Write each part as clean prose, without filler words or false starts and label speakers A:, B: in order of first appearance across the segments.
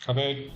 A: Covered.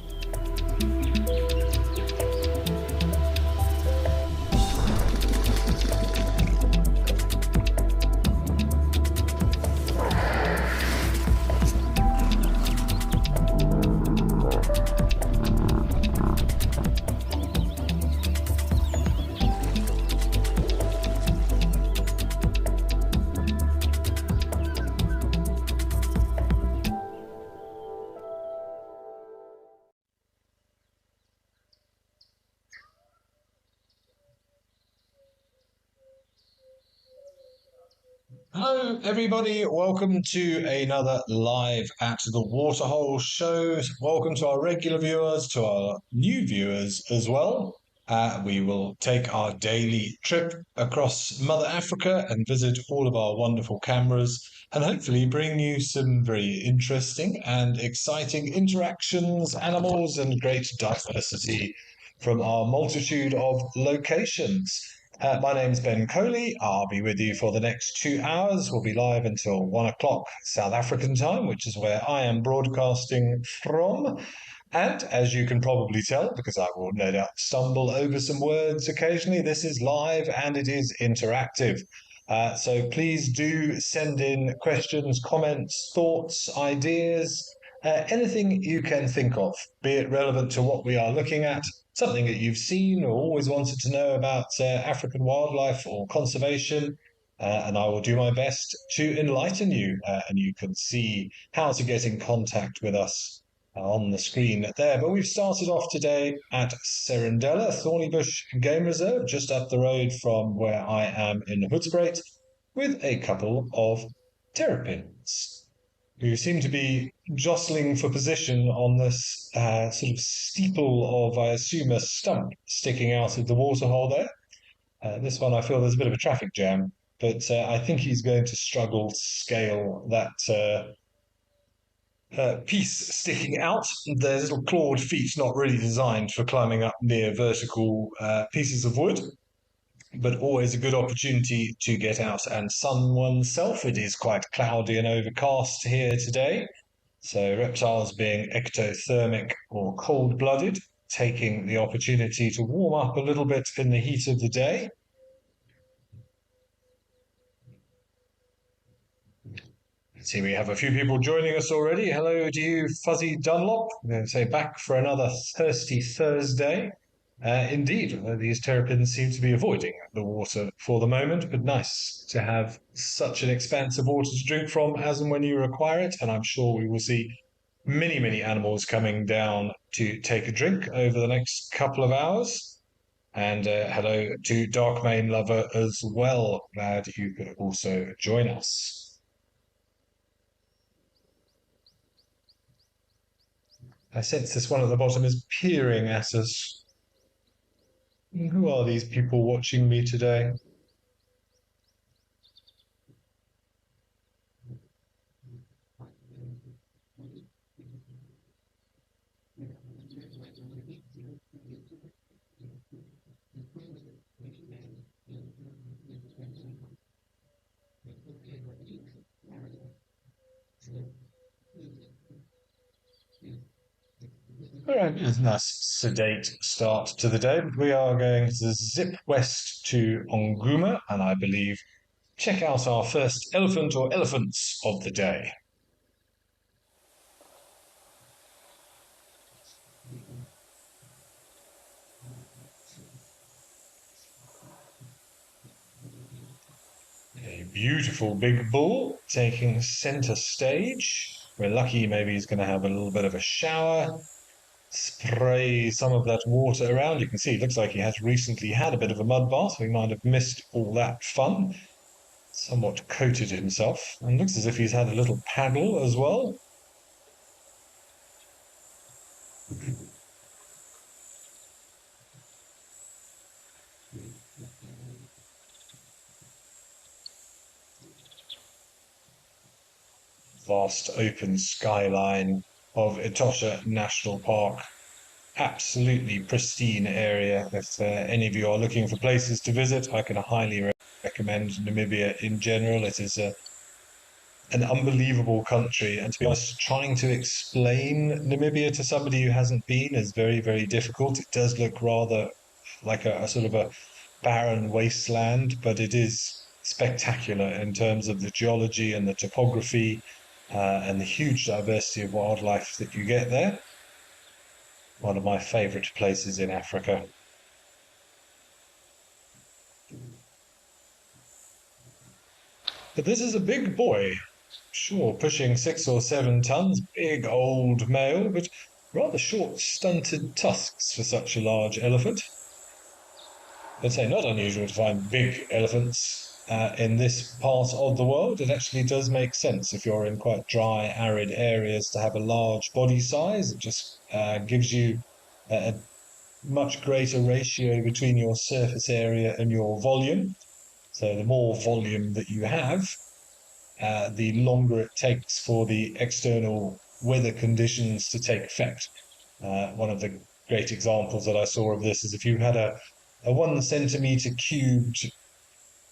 A: Hello, everybody. Welcome to another live at the Waterhole show. Welcome to our regular viewers, to our new viewers as well. We will take our daily trip across Mother Africa and visit all of our wonderful cameras and hopefully bring you some very interesting and exciting interactions, animals, and great diversity from our multitude of locations. My name's Ben Coley. I'll be with you for the next 2 hours. We'll be live until 1 o'clock South African time, which is where I am broadcasting from. And as you can probably tell, because I will no doubt stumble over some words occasionally, this is live and it is interactive. So please do send in questions, comments, thoughts, ideas, anything you can think of, be it relevant to what we are looking at, something that you've seen or always wanted to know about African wildlife or conservation, and I will do my best to enlighten you. And you can see how to get in contact with us on the screen there. But we've started off today at Serendella, Thornybush Game Reserve, just up the road from where I am in Hoedspruit, with a couple of terrapins who seem to be jostling for position on this sort of steeple of, I assume, a stump sticking out of the waterhole there. This one, I feel there's a bit of a traffic jam, but I think he's going to struggle to scale that piece sticking out. Their little clawed feet not really designed for climbing up near vertical pieces of wood, but always a good opportunity to get out and sun oneself. It is quite cloudy and overcast here today, so reptiles being ectothermic or cold-blooded, taking the opportunity to warm up a little bit in the heat of the day. See, we have a few people joining us already. Hello to you, Fuzzy Dunlop. I'm going to say back for another thirsty Thursday. Indeed, these terrapins seem to be avoiding the water for the moment, but nice to have such an expanse of water to drink from as and when you require it. And I'm sure we will see many, many animals coming down to take a drink over the next couple of hours. And hello to Dark Mane Lover as well. Glad you could also join us. I sense this one at the bottom is peering at us. Who are these people watching me today? All right, it's a nice sedate start to the day. We are going to zip west to Onguma and I believe check out our first elephant or elephants of the day. A beautiful big bull taking center stage. We're lucky maybe he's going to have a little bit of a shower, spray some of that water around. You can see it looks like he has recently had a bit of a mud bath. We might have missed all that fun. Somewhat coated himself, and looks as if he's had a little paddle as well. Vast open skyline of Etosha National Park. Absolutely pristine area. If any of you are looking for places to visit, I can highly recommend Namibia in general. It is a an unbelievable country. And to be honest, trying to explain Namibia to somebody who hasn't been is very, very difficult. It does look rather like a sort of a barren wasteland, but it is spectacular in terms of the geology and the topography and the huge diversity of wildlife that you get there. One of my favorite places in Africa. But this is a big boy, sure, pushing 6 or 7 tons, big old male, but rather short, stunted tusks for such a large elephant. I'd say not unusual to find big elephants in this part of the world. It actually does make sense if you're in quite dry, arid areas to have a large body size. It just gives you a much greater ratio between your surface area and your volume. So the more volume that you have, the longer it takes for the external weather conditions to take effect. One of the great examples that I saw of this is if you had a 1 centimeter cubed,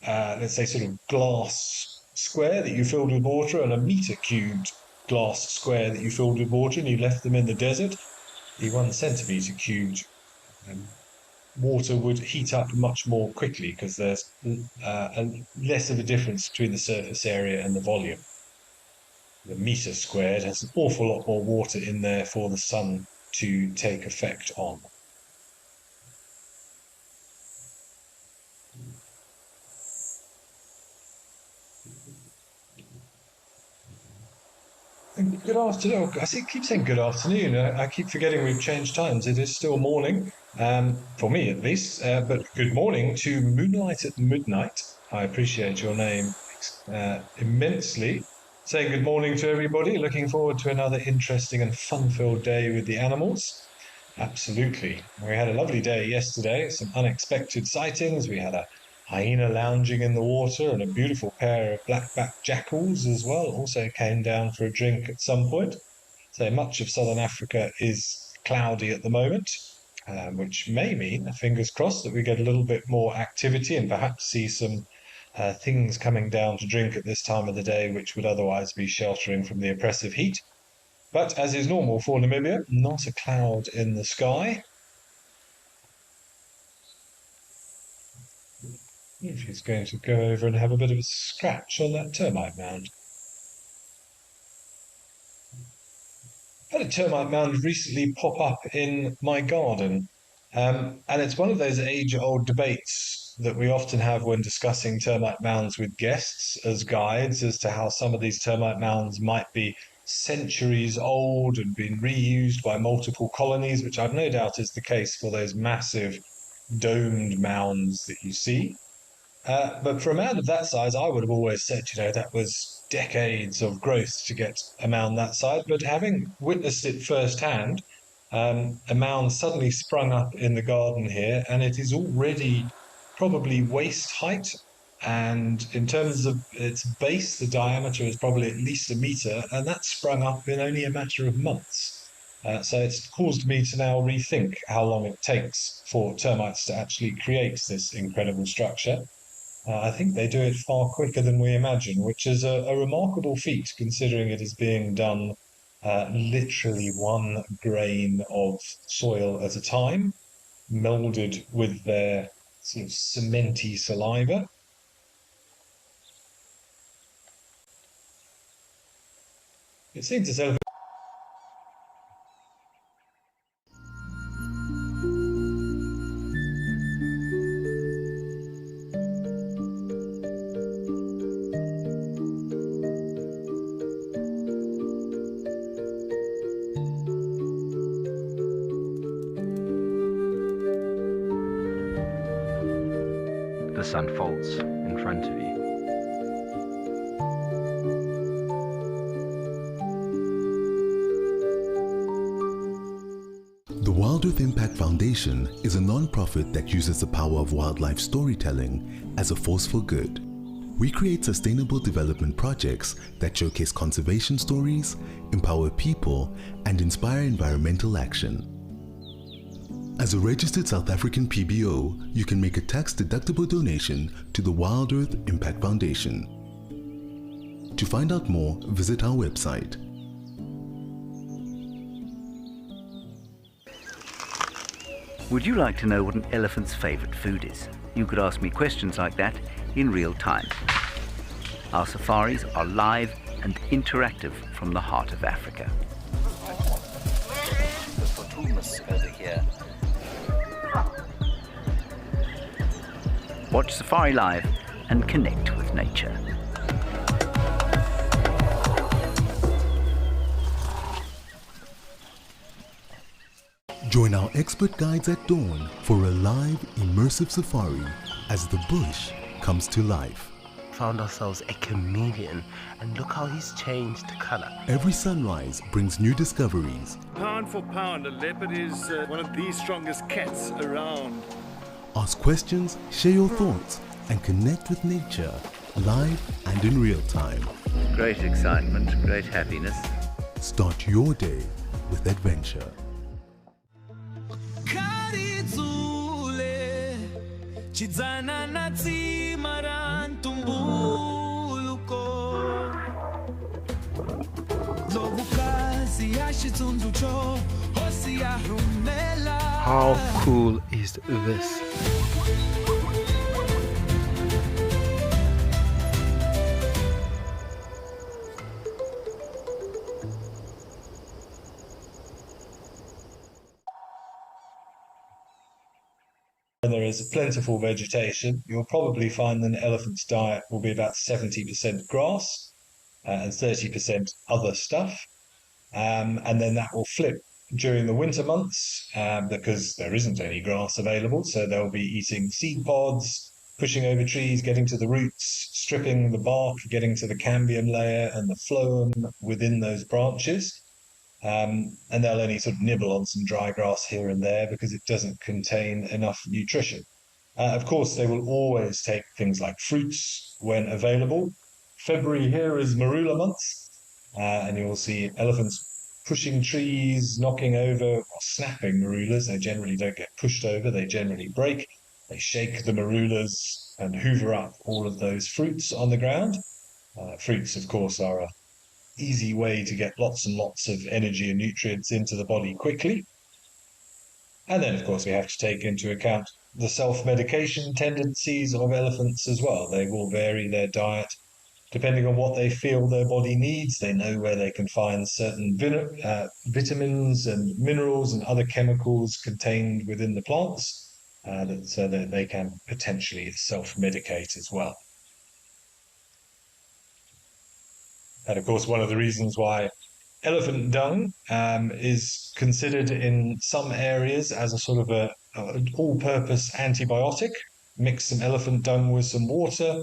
A: let's say sort of glass square that you filled with water and a meter cubed glass square that you filled with water and you left them in the desert, the 1 centimeter cubed water would heat up much more quickly because there's less of a difference between the surface area and the volume. The meter squared has an awful lot more water in there for the sun to take effect on. Good afternoon. Keep saying good afternoon. I keep forgetting we've changed times. It is still morning, for me at least. But good morning to Moonlight at Midnight. I appreciate your name immensely. Saying good morning to everybody. Looking forward to another interesting and fun-filled day with the animals. Absolutely. We had a lovely day yesterday. Some unexpected sightings. We had a hyena lounging in the water, and a beautiful pair of black-backed jackals as well also came down for a drink at some point. So much of southern Africa is cloudy at the moment, which may mean, fingers crossed, that we get a little bit more activity and perhaps see some things coming down to drink at this time of the day, which would otherwise be sheltering from the oppressive heat. But as is normal for Namibia, not a cloud in the sky. If he's going to go over and have a bit of a scratch on that termite mound. I had a termite mound recently pop up in my garden, and it's one of those age-old debates that we often have when discussing termite mounds with guests as guides as to how some of these termite mounds might be centuries old and been reused by multiple colonies, which I've no doubt is the case for those massive domed mounds that you see. But for a mound of that size, I would have always said, that was decades of growth to get a mound that size. But having witnessed it firsthand, a mound suddenly sprung up in the garden here, and it is already probably waist height. And in terms of its base, the diameter is probably at least a meter, and that sprung up in only a matter of months. So it's caused me to now rethink how long it takes for termites to actually create this incredible structure. I think they do it far quicker than we imagine, which is a remarkable feat considering it is being done literally 1 grain of soil at a time, melded with their sort of cementy saliva. It seems as though
B: this unfolds in front of you.
C: The Wild Earth Impact Foundation is a non-profit that uses the power of wildlife storytelling as a force for good. We create sustainable development projects that showcase conservation stories, empower people, and inspire environmental action. As a registered South African PBO, you can make a tax-deductible donation to the Wild Earth Impact Foundation. To find out more, visit our website.
D: Would you like to know what an elephant's favourite food is? You could ask me questions like that in real time. Our safaris are live and interactive from the heart of Africa. Over here. Watch Safari Live and connect with nature.
C: Join our expert guides at dawn for a live, immersive safari as the bush comes to life.
E: Found ourselves a chameleon, and look how he's changed colour.
C: Every sunrise brings new discoveries.
F: Pound for pound, a leopard is one of the strongest cats around.
C: Ask questions, share your thoughts, and connect with nature, live and in real time.
D: Great excitement, great happiness.
C: Start your day with adventure.
E: How cool is this?
A: When there is plentiful vegetation, you'll probably find that an elephant's diet will be about 70% grass and 30% other stuff. And then that will flip during the winter months because there isn't any grass available. So they'll be eating seed pods, pushing over trees, getting to the roots, stripping the bark, getting to the cambium layer and the phloem within those branches. And they'll only sort of nibble on some dry grass here and there because it doesn't contain enough nutrition. Of course, they will always take things like fruits when available. February here is marula month, and you'll see elephants pushing trees, knocking over, or snapping marulas. They generally don't get pushed over, they generally break. They shake the marulas and hoover up all of those fruits on the ground. Fruits, of course, are a easy way to get lots and lots of energy and nutrients into the body quickly. And then, of course, we have to take into account the self-medication tendencies of elephants as well. They will vary their diet depending on what they feel their body needs. They know where they can find certain vitamins and minerals and other chemicals contained within the plants so that they can potentially self-medicate as well. And of course, one of the reasons why elephant dung is considered in some areas as a sort of an all-purpose antibiotic. Mix some elephant dung with some water,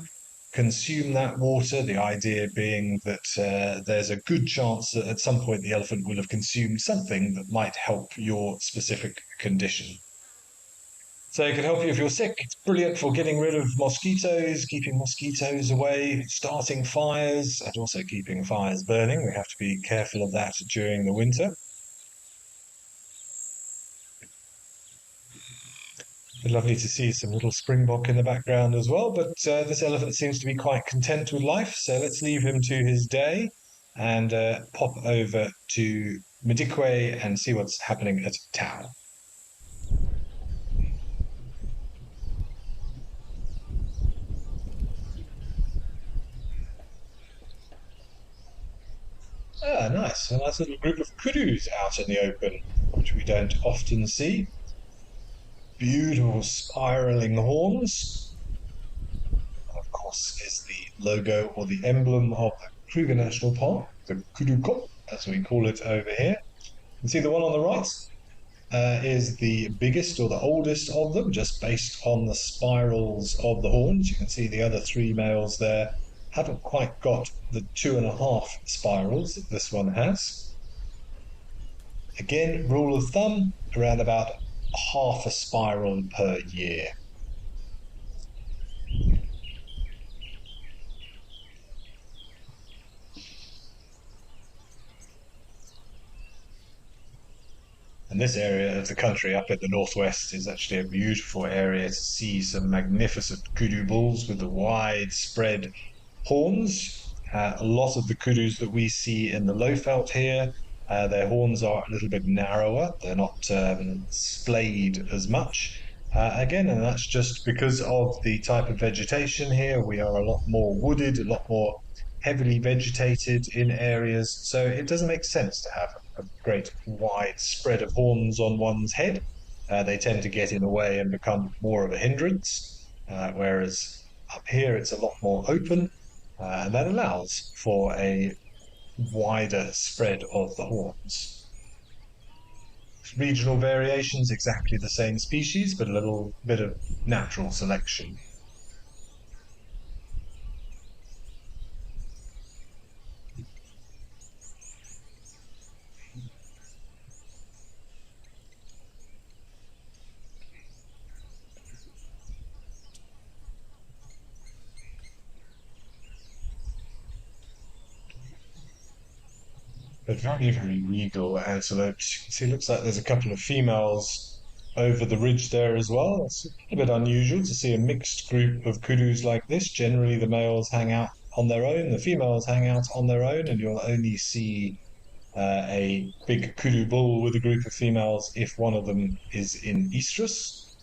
A: consume that water, the idea being that there's a good chance that at some point the elephant will have consumed something that might help your specific condition. So it can help you if you're sick. It's brilliant for getting rid of mosquitoes, keeping mosquitoes away, starting fires, and also keeping fires burning. We have to be careful of that during the winter. Lovely to see some little springbok in the background as well, but this elephant seems to be quite content with life, so let's leave him to his day and pop over to Madikwe and see what's happening at Tau. Ah, nice. A nice little group of kudus out in the open, which we don't often see. Beautiful spiraling horns. Of course, is the logo or the emblem of the Kruger National Park, the kudu kop, as we call it over here. You can see the one on the right is the biggest or the oldest of them, just based on the spirals of the horns. You can see the other three males there haven't quite got the 2.5 spirals that this one has. Again, rule of thumb, around about half a spiral per year. And this area of the country up in the northwest is actually a beautiful area to see some magnificent kudu bulls with the widespread horns. A lot of the kudus that we see in the low-felt here, their horns are a little bit narrower. They're not splayed as much. Again, and that's just because of the type of vegetation here. We are a lot more wooded, a lot more heavily vegetated in areas, so it doesn't make sense to have a great wide spread of horns on one's head. They tend to get in the way and become more of a hindrance, whereas up here it's a lot more open, and that allows for a wider spread of the horns. Regional variations, exactly the same species, but a little bit of natural selection. But very, very regal antelopes. You can see, it looks like there's a couple of females over the ridge there as well. It's a bit unusual to see a mixed group of kudus like this. Generally, the males hang out on their own, the females hang out on their own, and you'll only see a big kudu bull with a group of females if one of them is in estrus.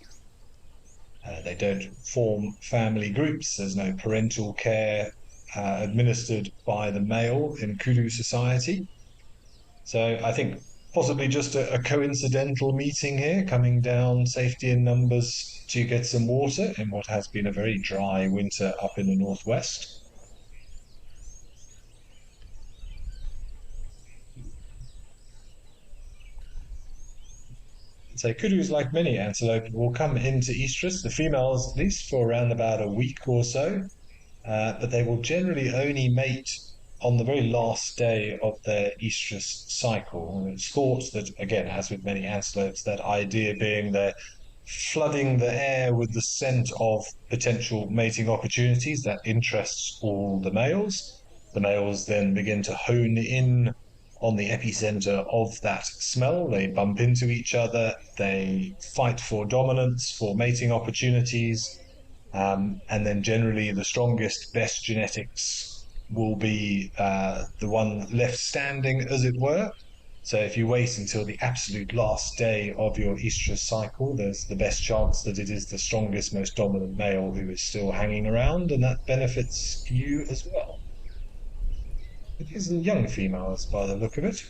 A: They don't form family groups. There's no parental care administered by the male in kudu society. So I think possibly just a coincidental meeting here, coming down safety in numbers to get some water in what has been a very dry winter up in the northwest. So kudus, like many antelope, will come into estrus, the females at least, for around about a week or so, but they will generally only mate on the very last day of their estrus cycle. And it's thought that, again, as with many antelopes, that idea being they're flooding the air with the scent of potential mating opportunities that interests all the males. The males then begin to hone in on the epicenter of that smell. They bump into each other, they fight for dominance, for mating opportunities, and then generally the strongest, best genetics will be the one left standing, as it were. So if you wait until the absolute last day of your estrus cycle, there's the best chance that it is the strongest, most dominant male who is still hanging around, and that benefits you as well. It is young females by the look of it.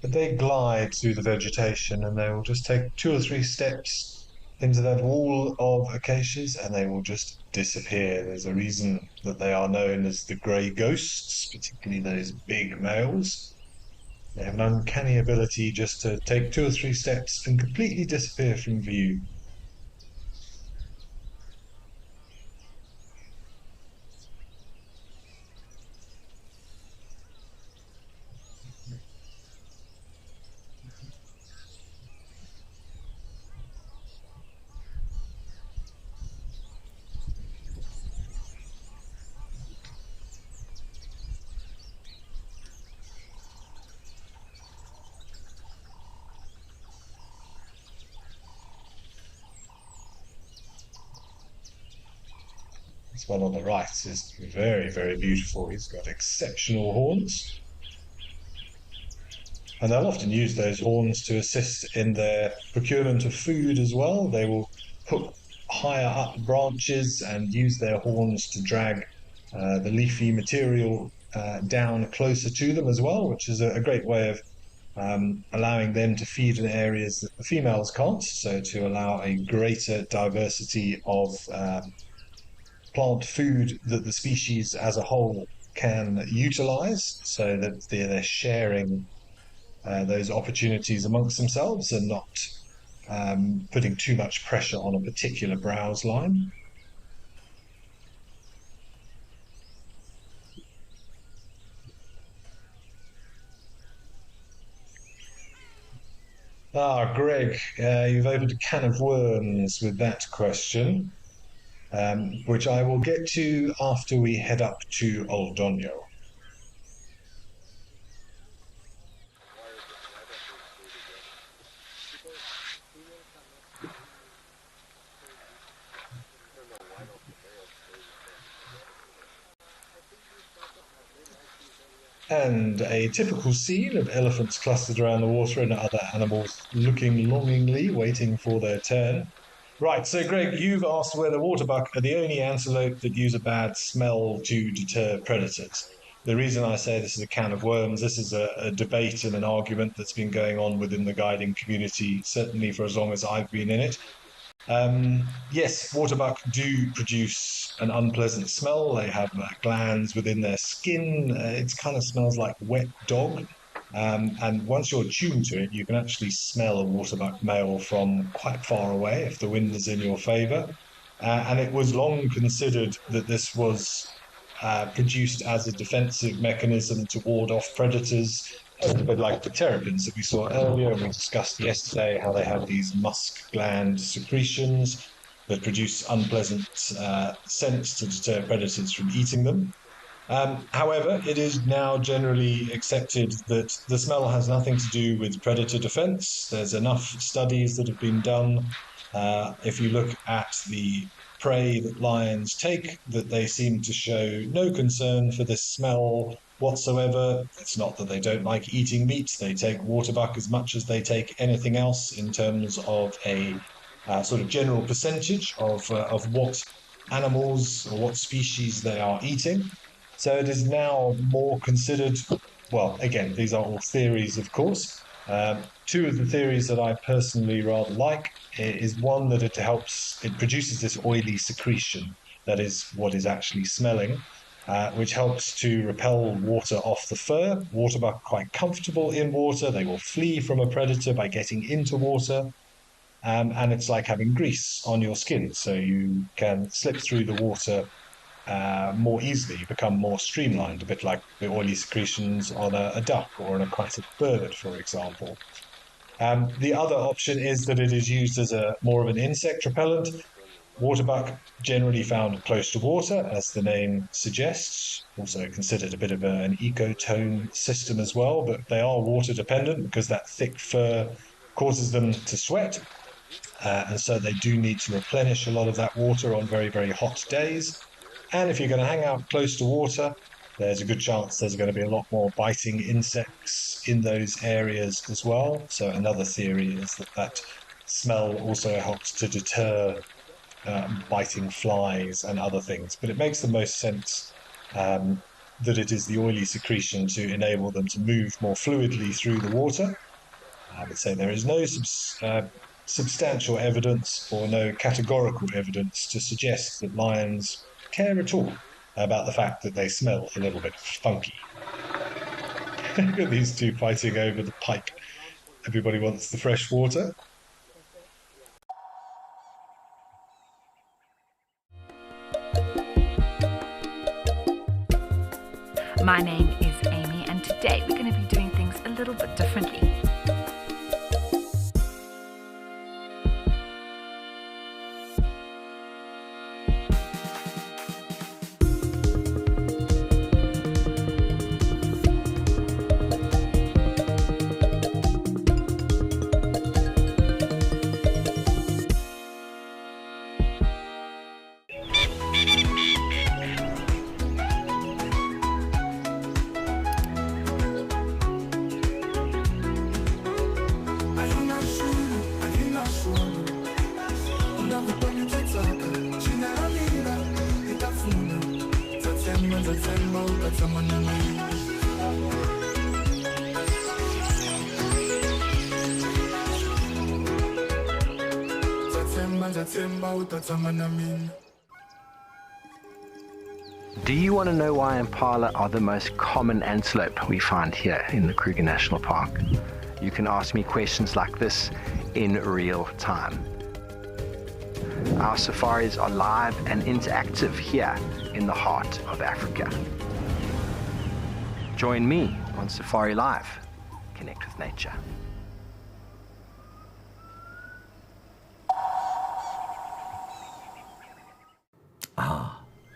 A: But they glide through the vegetation, and they will just take 2 or 3 steps into that wall of acacias and they will just disappear. There's a reason that they are known as the grey ghosts, particularly those big males. They have an uncanny ability just to take 2 or 3 steps and completely disappear from view. This one on the right is very, very beautiful. He's got exceptional horns. And they'll often use those horns to assist in their procurement of food as well. They will hook higher up branches and use their horns to drag the leafy material down closer to them as well, which is a great way of allowing them to feed in areas that the females can't, so to allow a greater diversity of plant food that the species as a whole can utilize, so that they're sharing those opportunities amongst themselves and not putting too much pressure on a particular browse line. Greg, you've opened a can of worms with that question, which I will get to after we head up to Old Donio. And a typical scene of elephants clustered around the water and other animals looking longingly, waiting for their turn. Right, so Greg, you've asked whether waterbuck are the only antelope that use a bad smell to deter predators. The reason I say this is a can of worms, this is a debate and an argument that's been going on within the guiding community, certainly for as long as I've been in it. Yes, waterbuck do produce an unpleasant smell. They have glands within their skin. It kind of smells like wet dog. And once you're tuned to it, you can actually smell a waterbuck male from quite far away if the wind is in your favor. And it was long considered that this was produced as a defensive mechanism to ward off predators, a bit like the terrapins that we saw earlier and we discussed yesterday, how they have these musk gland secretions that produce unpleasant scents to deter predators from eating them. However, it is now generally accepted that the smell has nothing to do with predator defense. There's enough studies that have been done. If you look at the prey that lions take, that they seem to show no concern for this smell whatsoever. It's not that they don't like eating meat. They take waterbuck as much as they take anything else in terms of a sort of general percentage of what animals or what species they are eating. So it is now more considered, well, again, these are all theories, of course. Two of the theories that I personally rather like is one that it produces this oily secretion, that is what is actually smelling, which helps to repel water off the fur. Waterbuck are quite comfortable in water. They will flee from a predator by getting into water. And it's like having grease on your skin, so you can slip through the water more easily. You become more streamlined, a bit like the oily secretions on a duck or an aquatic bird, for example. The other option is that it is used as a more of an insect repellent. Waterbuck generally found close to water, as the name suggests, also considered a bit of an ecotone system as well, but they are water dependent because that thick fur causes them to sweat. And so they do need to replenish a lot of that water on very, very hot days. And if you're going to hang out close to water, there's a good chance there's going to be a lot more biting insects in those areas as well. So another theory is that smell also helps to deter biting flies and other things. But it makes the most sense that it is the oily secretion to enable them to move more fluidly through the water. I would say there is no substantial evidence or no categorical evidence to suggest that lions care at all about the fact that they smell a little bit funky. Look at these two fighting over the pike. Everybody wants the fresh water.
G: My name is Amy, and today we're going to be doing things a little bit differently.
B: Do you want to know why impala are the most common antelope we find here in the Kruger National Park? You can ask me questions like this in real time. Our safaris are live and interactive here in the heart of Africa. Join me on Safari Live. Connect with nature.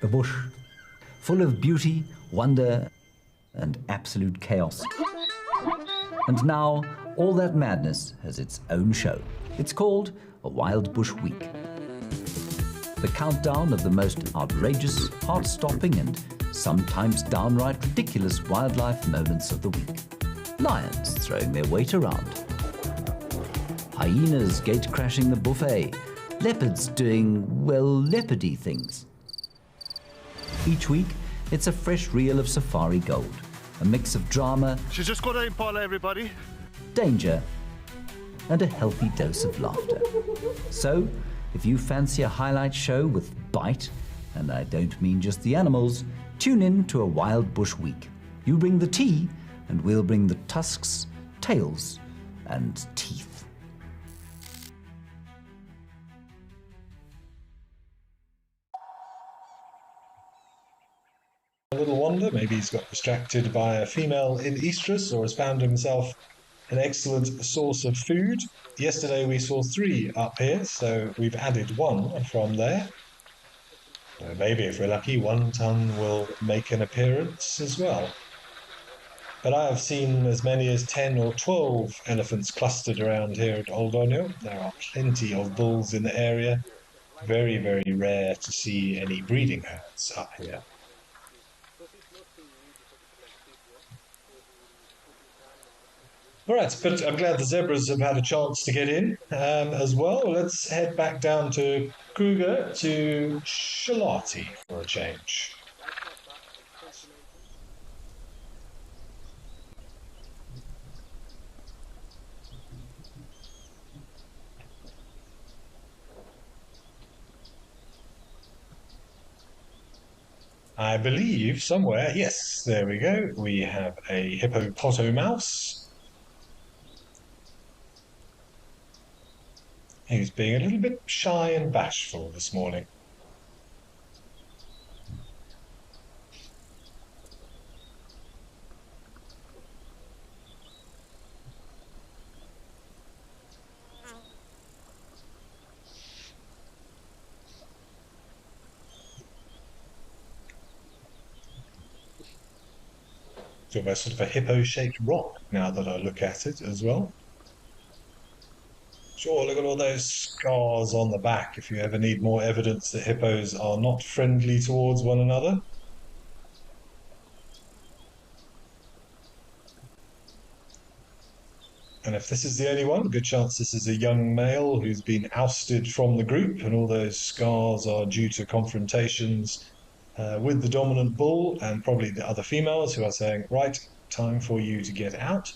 H: A bush full of beauty, wonder, and absolute chaos. And now, all that madness has its own show. It's called a Wild Bush Week. The countdown of the most outrageous, heart-stopping, and sometimes downright ridiculous wildlife moments of the week. Lions throwing their weight around. Hyenas gate-crashing the buffet. Leopards doing, well, leopardy things. Each week, it's a fresh reel of safari gold. A mix of drama,
F: She's just got an impala, everybody.
H: danger, and a healthy dose of laughter. So, if you fancy a highlight show with bite, and I don't mean just the animals, tune in to a Wild Bush Week. You bring the tea, and we'll bring the tusks, tails, and teeth.
A: A little wonder, maybe he's got distracted by a female in estrus or has found himself an excellent source of food. Yesterday we saw 3 up here, so we've added 1 from there. So maybe if we're lucky, 1 ton will make an appearance as well. But I have seen as many as 10 or 12 elephants clustered around here at Old Onyo. There are plenty of bulls in the area. Very, very rare to see any breeding herds up here. All right, but I'm glad the zebras have had a chance to get in as well. Let's head back down to Kruger to Shalati for a change. I believe somewhere, yes, there we go. We have a hippopotamouse. He's being a little bit shy and bashful this morning. It's almost sort of a hippo-shaped rock now that I look at it as well. Sure, look at all those scars on the back if you ever need more evidence that hippos are not friendly towards one another. And if this is the only one, good chance this is a young male who's been ousted from the group, and all those scars are due to confrontations with the dominant bull and probably the other females who are saying, right, time for you to get out.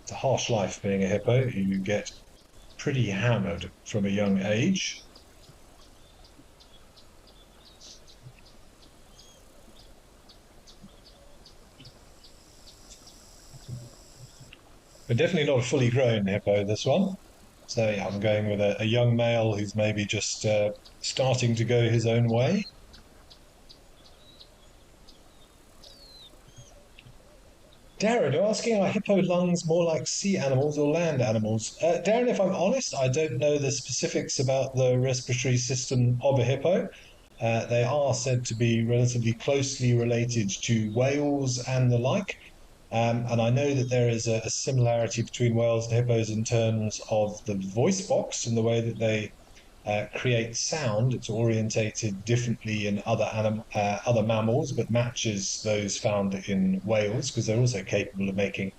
A: It's a harsh life being a hippo. You get pretty hammered from a young age. But definitely not a fully grown hippo, this one. So yeah, I'm going with a young male who's maybe just starting to go his own way. Darren, you're asking, are hippo lungs more like sea animals or land animals? Darren, if I'm honest, I don't know the specifics about the respiratory system of a hippo. They are said to be relatively closely related to whales and the like. And I know that there is a similarity between whales and hippos in terms of the voice box and the way that they create sound. It's orientated differently in other mammals, but matches those found in whales because they're also capable of making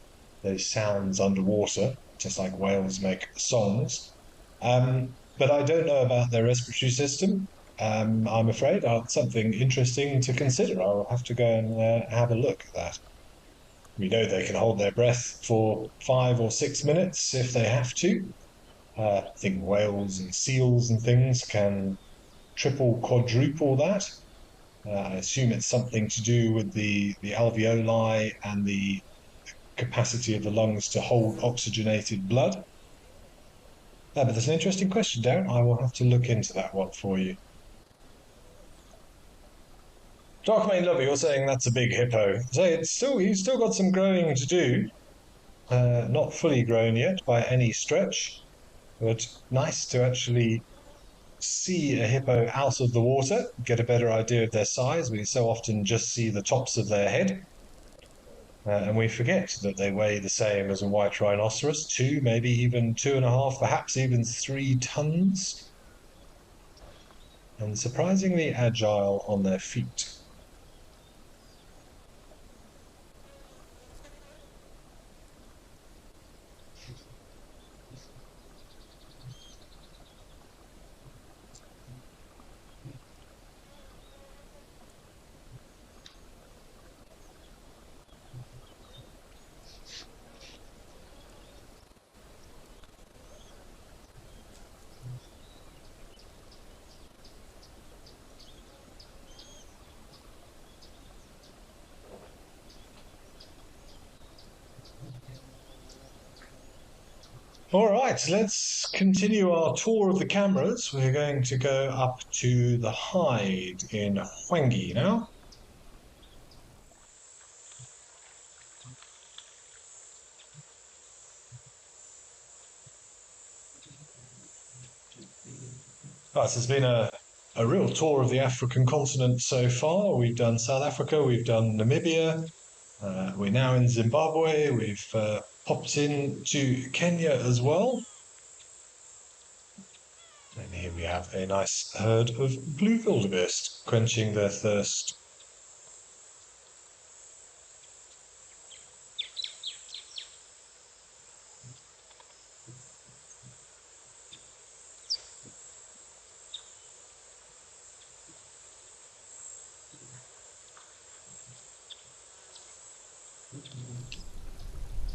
A: those sounds underwater, just like whales make songs. But I don't know about their respiratory system. I'm afraid it's something interesting to consider. I'll have to go and have a look at that. We know they can hold their breath for 5 or 6 minutes if they have to. I think whales and seals and things can triple, quadruple that. I assume it's something to do with the alveoli and the capacity of the lungs to hold oxygenated blood. But that's an interesting question, Darren. I will have to look into that one for you. Darkmane Lover, you're saying that's a big hippo. So he's still got some growing to do. Not fully grown yet by any stretch, but nice to actually see a hippo out of the water, get a better idea of their size. We so often just see the tops of their head. And we forget that they weigh the same as a white rhinoceros, 2, maybe even 2.5, perhaps even 3 tons. And surprisingly agile on their feet. All right, let's continue our tour of the cameras. We're going to go up to the hide in Hwangi now. Oh, this has been a real tour of the African continent so far. We've done South Africa, we've done Namibia, we're now in Zimbabwe, we've popped into Kenya as well. And here we have a nice herd of blue wildebeest quenching their thirst.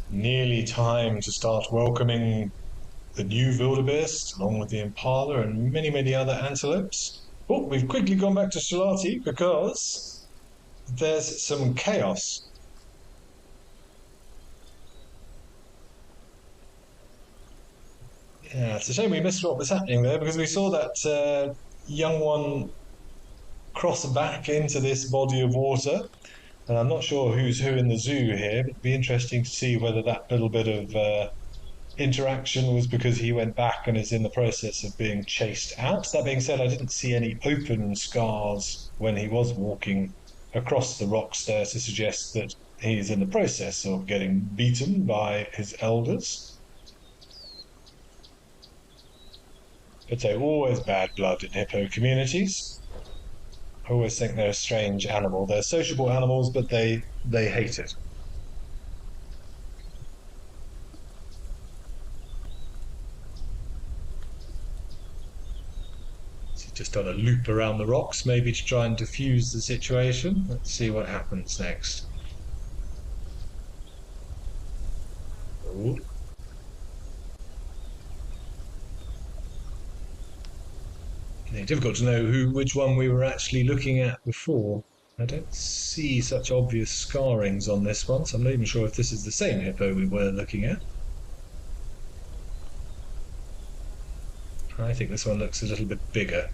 A: Nearly time to start welcoming the new wildebeest, along with the impala and many, many other antelopes. Oh, we've quickly gone back to Shalati because there's some chaos. Yeah, it's a shame we missed what was happening there because we saw that young one cross back into this body of water. And I'm not sure who's who in the zoo here, but it'd be interesting to see whether that little bit of interaction was because he went back and is in the process of being chased out. That being said, I didn't see any open scars when he was walking across the rocks there to suggest that he's in the process of getting beaten by his elders. But so always bad blood in hippo communities. I always think they're a strange animal. They're sociable animals, but they hate it. So just done a loop around the rocks, maybe to try and diffuse the situation. Let's see what happens next. Ooh. Difficult to know which one we were actually looking at before. I don't see such obvious scarrings on this one, so I'm not even sure if this is the same hippo we were looking at. I think this one looks a little bit bigger.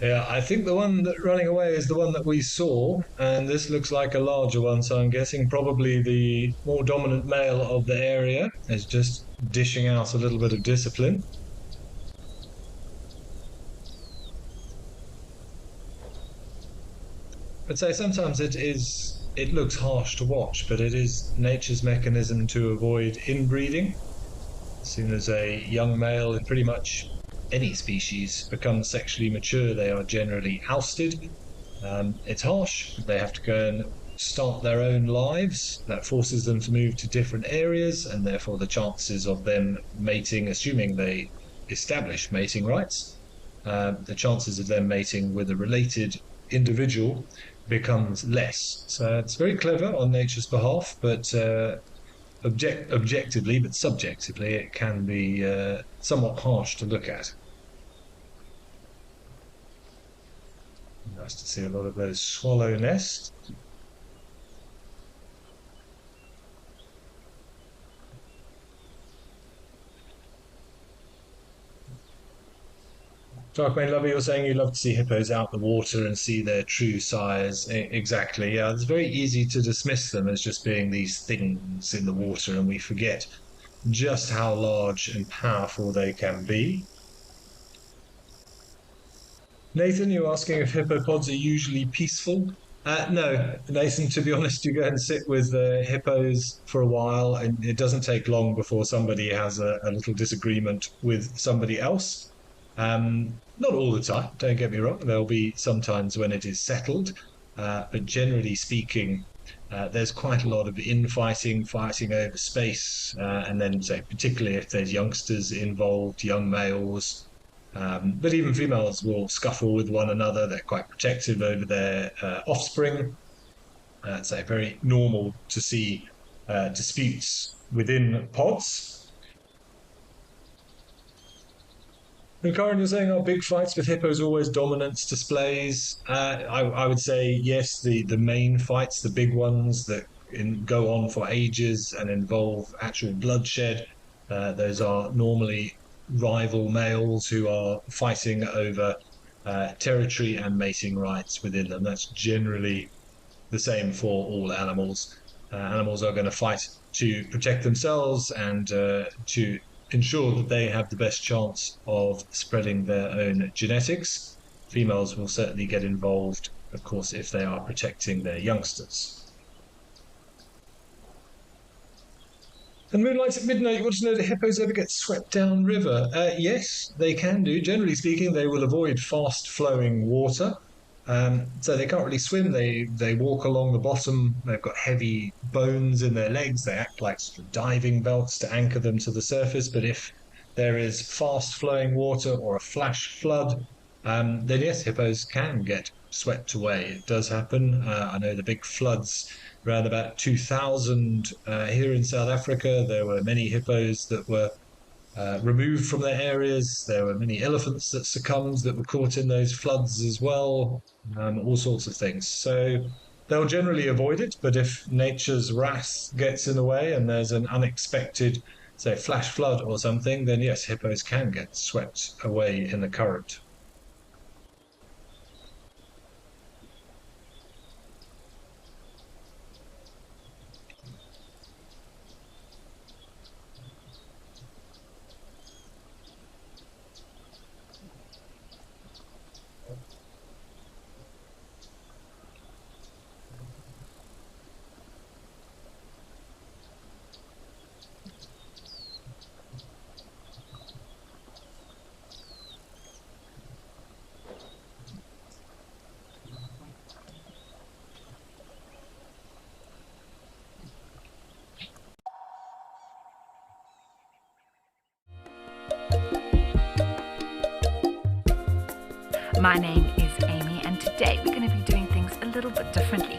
A: Yeah, I think the one that running away is the one that we saw, and this looks like a larger one, so I'm guessing probably the more dominant male of the area is just dishing out a little bit of discipline. I'd say sometimes it looks harsh to watch, but it is nature's mechanism to avoid inbreeding. As soon as a young male in pretty much any species becomes sexually mature, they are generally ousted. It's harsh. They have to go and start their own lives. That forces them to move to different areas, and therefore the chances of them mating, assuming they establish mating rights, the chances of them mating with a related individual becomes less. So it's very clever on nature's behalf, but objectively, but subjectively, it can be somewhat harsh to look at. Nice to see a lot of those swallow nests. Darkwing Lover, you're saying you love to see hippos out the water and see their true size. Exactly. Yeah, it's very easy to dismiss them as just being these things in the water, and we forget just how large and powerful they can be. Nathan, you're asking if hippopods are usually peaceful. No, Nathan, to be honest, you go and sit with hippos for a while, and it doesn't take long before somebody has a little disagreement with somebody else. Not all the time, don't get me wrong. There'll be sometimes when it is settled, but generally speaking, there's quite a lot of infighting, fighting over space, and then, say, particularly if there's youngsters involved, young males. But even females will scuffle with one another. They're quite protective over their offspring. It's very normal to see disputes within pods. And Karen, you're saying, are big fights with hippos always dominance displays? I would say yes, the main fights, the big ones that go on for ages and involve actual bloodshed, those are normally rival males who are fighting over territory and mating rights within them. That's generally the same for all animals. Animals are going to fight to protect themselves and to ensure that they have the best chance of spreading their own genetics. Females will certainly get involved, of course, if they are protecting their youngsters. And Moonlight at Midnight, you want to know, do hippos ever get swept down river? Yes, they can do. Generally speaking, they will avoid fast-flowing water. So they can't really swim. They walk along the bottom. They've got heavy bones in their legs. They act like sort of diving belts to anchor them to the surface. But if there is fast-flowing water or a flash flood, then yes, hippos can get swept away. It does happen. I know the big floods around about 2000 here in South Africa. There were many hippos that were removed from their areas. There were many elephants that succumbed that were caught in those floods as well, all sorts of things. So they'll generally avoid it, but if nature's wrath gets in the way and there's an unexpected, say, flash flood or something, then yes, hippos can get swept away in the current.
G: My name is Amy, and today we're going to be doing things a little bit differently.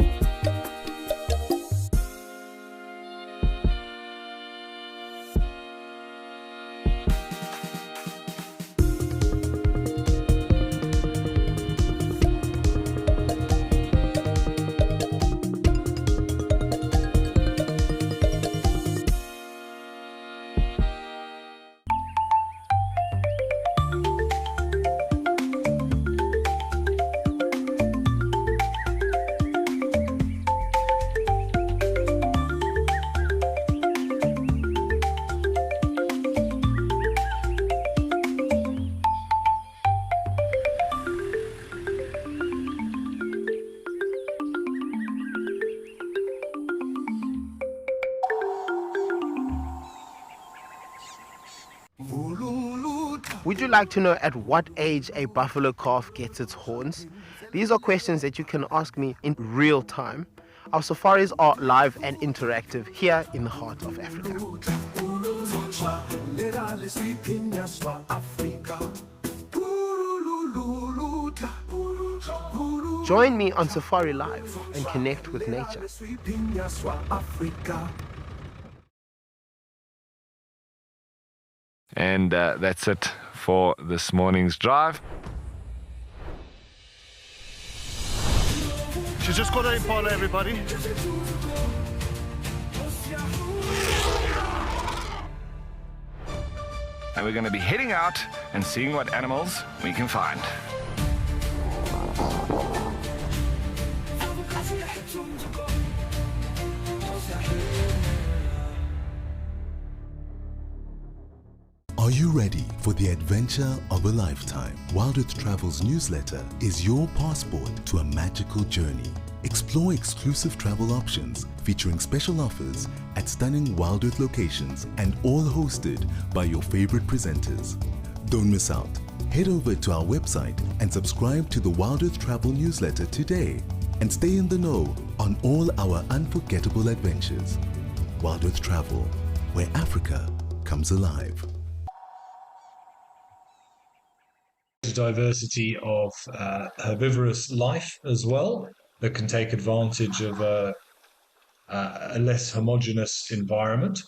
E: Would you like to know at what age a buffalo calf gets its horns? These are questions that you can ask me in real time. Our safaris are live and interactive here in the heart of Africa. Join me on Safari Live and connect with nature.
I: And that's it for this morning's drive.
F: She's just got her impala, everybody.
I: And we're going to be heading out and seeing what animals we can find.
C: Are you ready for the adventure of a lifetime? Wild Earth Travel's newsletter is your passport to a magical journey. Explore exclusive travel options featuring special offers at stunning Wild Earth locations and all hosted by your favorite presenters. Don't miss out. Head over to our website and subscribe to the Wild Earth Travel newsletter today and stay in the know on all our unforgettable adventures. Wild Earth Travel, where Africa comes alive.
A: Diversity of herbivorous life as well that can take advantage of a less homogeneous environment.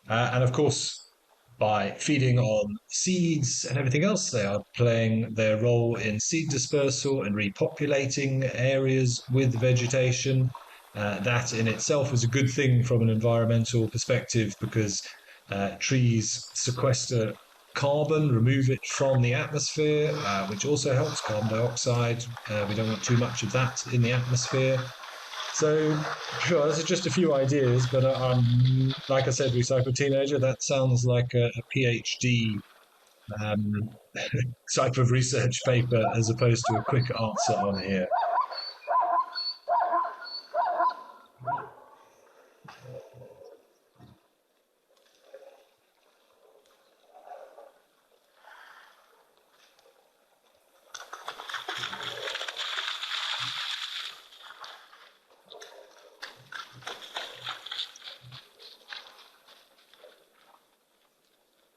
A: And of course, by feeding on seeds and everything else, they are playing their role in seed dispersal and repopulating areas with vegetation. That in itself is a good thing from an environmental perspective because trees sequester carbon, remove it from the atmosphere, which also helps carbon dioxide. We don't want too much of that in the atmosphere. So, sure, those are just a few ideas, but like I said, Recycle Teenager, that sounds like a PhD type of research paper as opposed to a quick answer on here.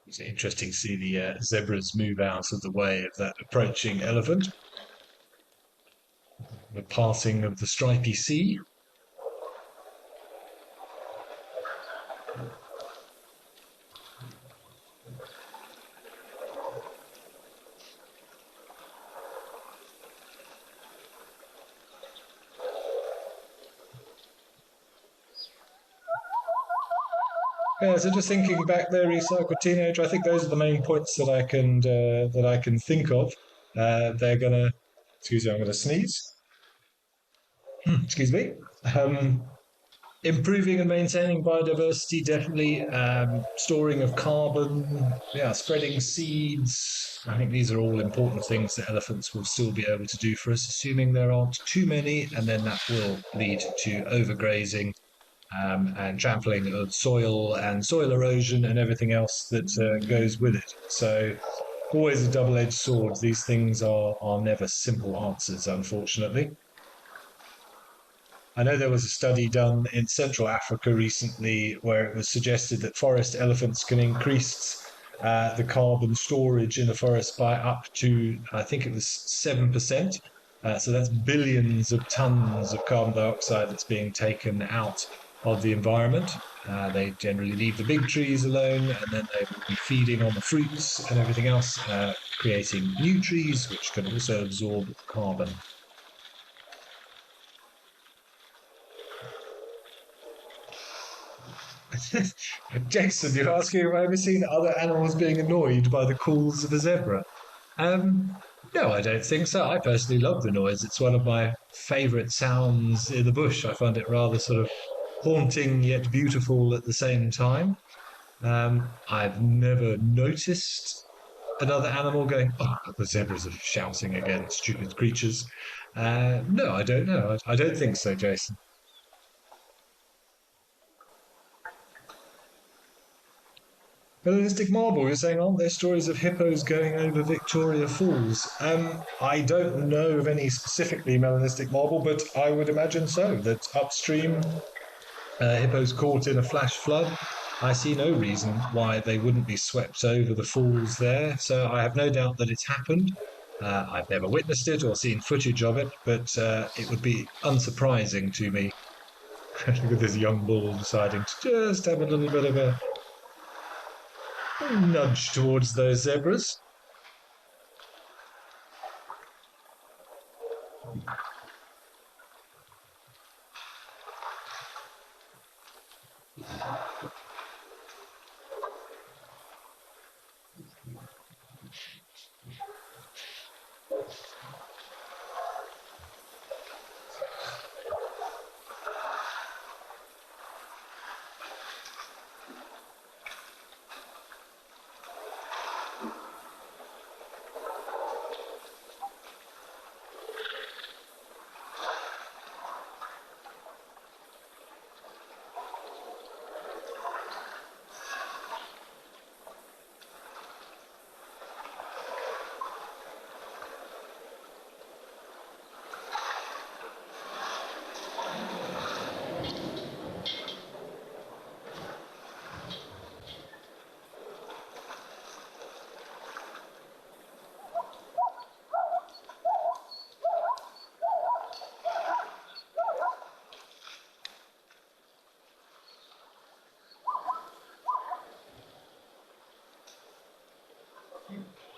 A: It's interesting to see the zebras move out of the way of that approaching elephant. The parting of the stripy sea. Yeah, so just thinking back there, Recycle Teenager, I think those are the main points that I can think of. They're gonna, excuse me, I'm gonna sneeze. Excuse me. Improving and maintaining biodiversity, definitely. Storing of carbon, yeah, spreading seeds. I think these are all important things that elephants will still be able to do for us, assuming there aren't too many, and then that will lead to overgrazing. And trampling of soil and soil erosion and everything else that goes with it. So always a double-edged sword. These things are never simple answers, unfortunately. I know there was a study done in Central Africa recently where it was suggested that forest elephants can increase the carbon storage in the forest by up to, I think it was 7%. So that's billions of tons of carbon dioxide that's being taken out of the environment. They generally leave the big trees alone, and then they will be feeding on the fruits and everything else, creating new trees which can also absorb carbon. Jason, you're asking if I've ever seen other animals being annoyed by the calls of a zebra. No, I don't think so. I personally love the noise. It's one of my favourite sounds in the bush. I find it rather sort of haunting yet beautiful at the same time. I've never noticed another animal going, oh, the zebras are shouting again, stupid creatures. No, I don't know. I don't think so, Jason. Melanistic marble, you're saying, aren't there stories of hippos going over Victoria Falls? I don't know of any specifically melanistic marble, but I would imagine so, that upstream hippos caught in a flash flood. I see no reason why they wouldn't be swept over the falls there, so I have no doubt that it's happened. I've never witnessed it or seen footage of it, but it would be unsurprising to me. Look at this young bull deciding to just have a little bit of a nudge towards those zebras.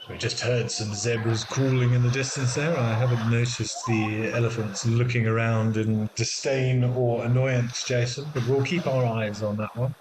A: We just heard some zebras calling in the distance there. I haven't noticed the elephants looking around in disdain or annoyance, Jason, but we'll keep our eyes on that one.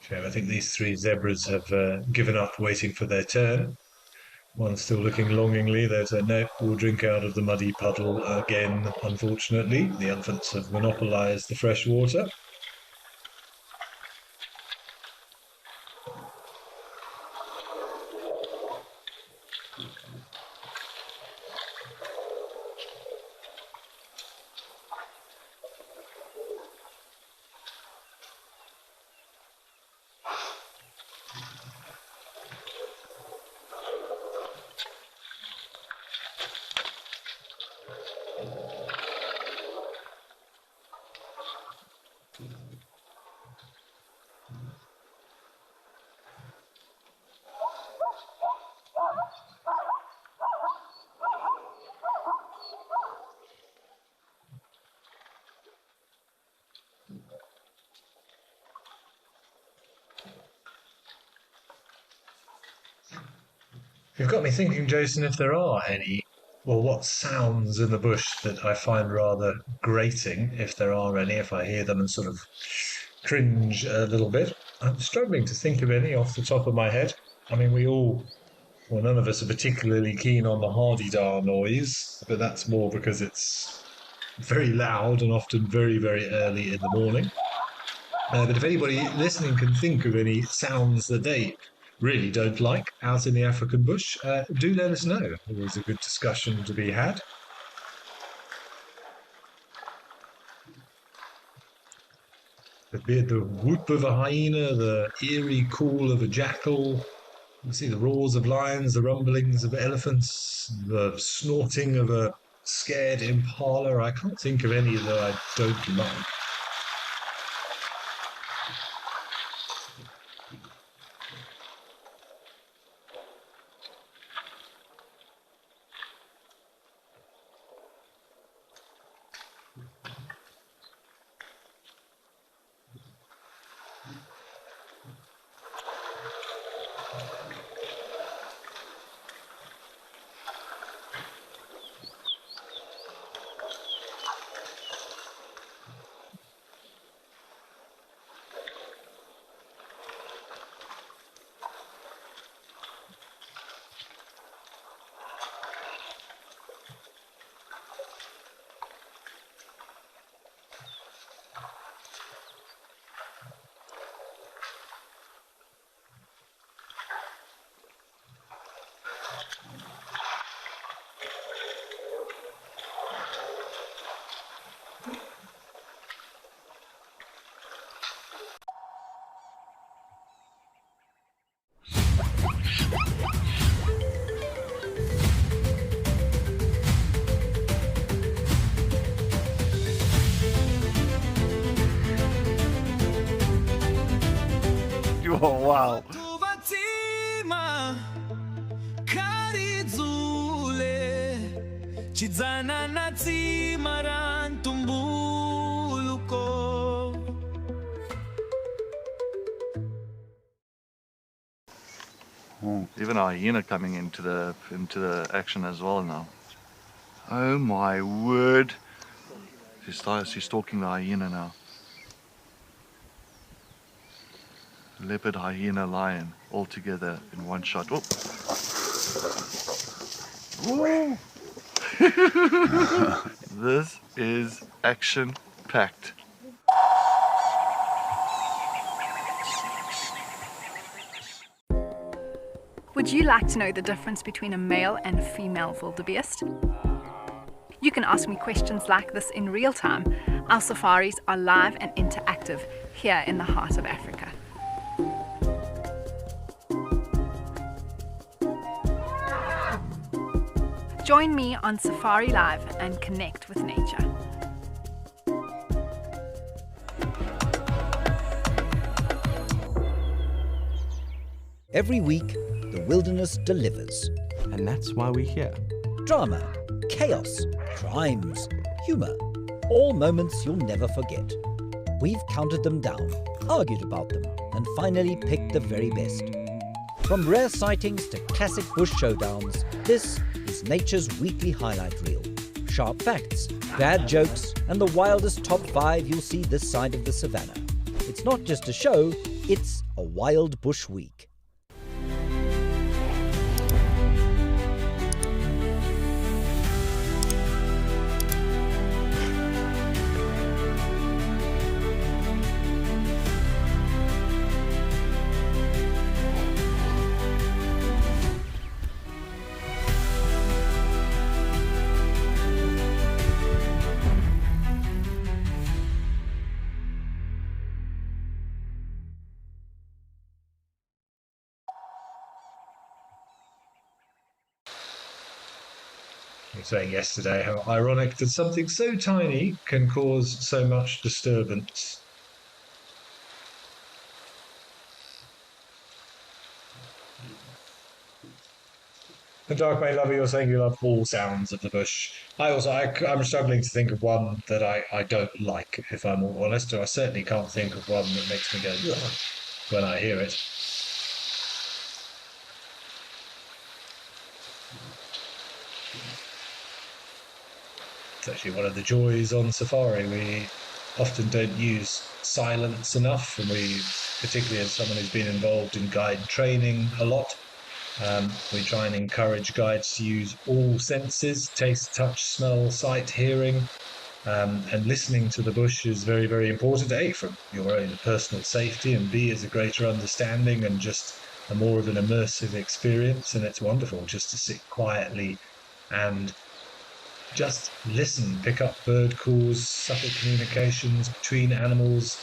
A: Okay, I think these three zebras have given up waiting for their turn. One's still looking longingly. There's a no, we'll drink out of the muddy puddle again, unfortunately. The elephants have monopolised the fresh water. You've got me thinking, Jason, if there are any, well, what sounds in the bush that I find rather grating, if there are any, if I hear them and sort of cringe a little bit. I'm struggling to think of any off the top of my head. I mean, well, none of us are particularly keen on the hardy-dar noise, but that's more because it's very loud and often very, very early in the morning. But if anybody listening can think of any sounds that they really don't like out in the African bush, do let us know. Always a good discussion to be had. Be it the whoop of a hyena, the eerie call of a jackal, you see the roars of lions, the rumblings of elephants, the snorting of a scared impala. I can't think of any that I don't like.
E: Oh, wow.
J: Oh, even a hyena coming into the action as well now. Oh my word! She's stalking the hyena now. Leopard, hyena, lion, all together in one shot. Oh. Woo! This is action-packed.
G: Would you like to know the difference between a male and female wildebeest? You can ask me questions like this in real time. Our safaris are live and interactive here in the heart of Africa. Join me on Safari Live and connect with nature.
K: Every week, the wilderness delivers.
B: And that's why we're here.
K: Drama, chaos, crimes, humour. All moments you'll never forget. We've counted them down, argued about them, and finally picked the very best. From rare sightings to classic bush showdowns, this is nature's weekly highlight reel. Sharp facts, bad jokes, and the wildest top 5 you'll see this side of the savannah. It's not just a show, it's a wild bush week.
A: I was saying yesterday how ironic that something so tiny can cause so much disturbance. The Dark Mate Lover, you're saying you love all sounds of the bush. I'm struggling to think of one that I don't like, if I'm all honest, or I certainly can't think of one that makes me go, ugh, when I hear it. It's actually one of the joys on safari. We often don't use silence enough, and we, particularly as someone who's been involved in guide training a lot, we try and encourage guides to use all senses: taste, touch, smell, sight, hearing, and listening to the bush is very, very important, A, from your own personal safety, and B, as a greater understanding and just a more of an immersive experience. And it's wonderful just to sit quietly and just listen, pick up bird calls, subtle communications between animals.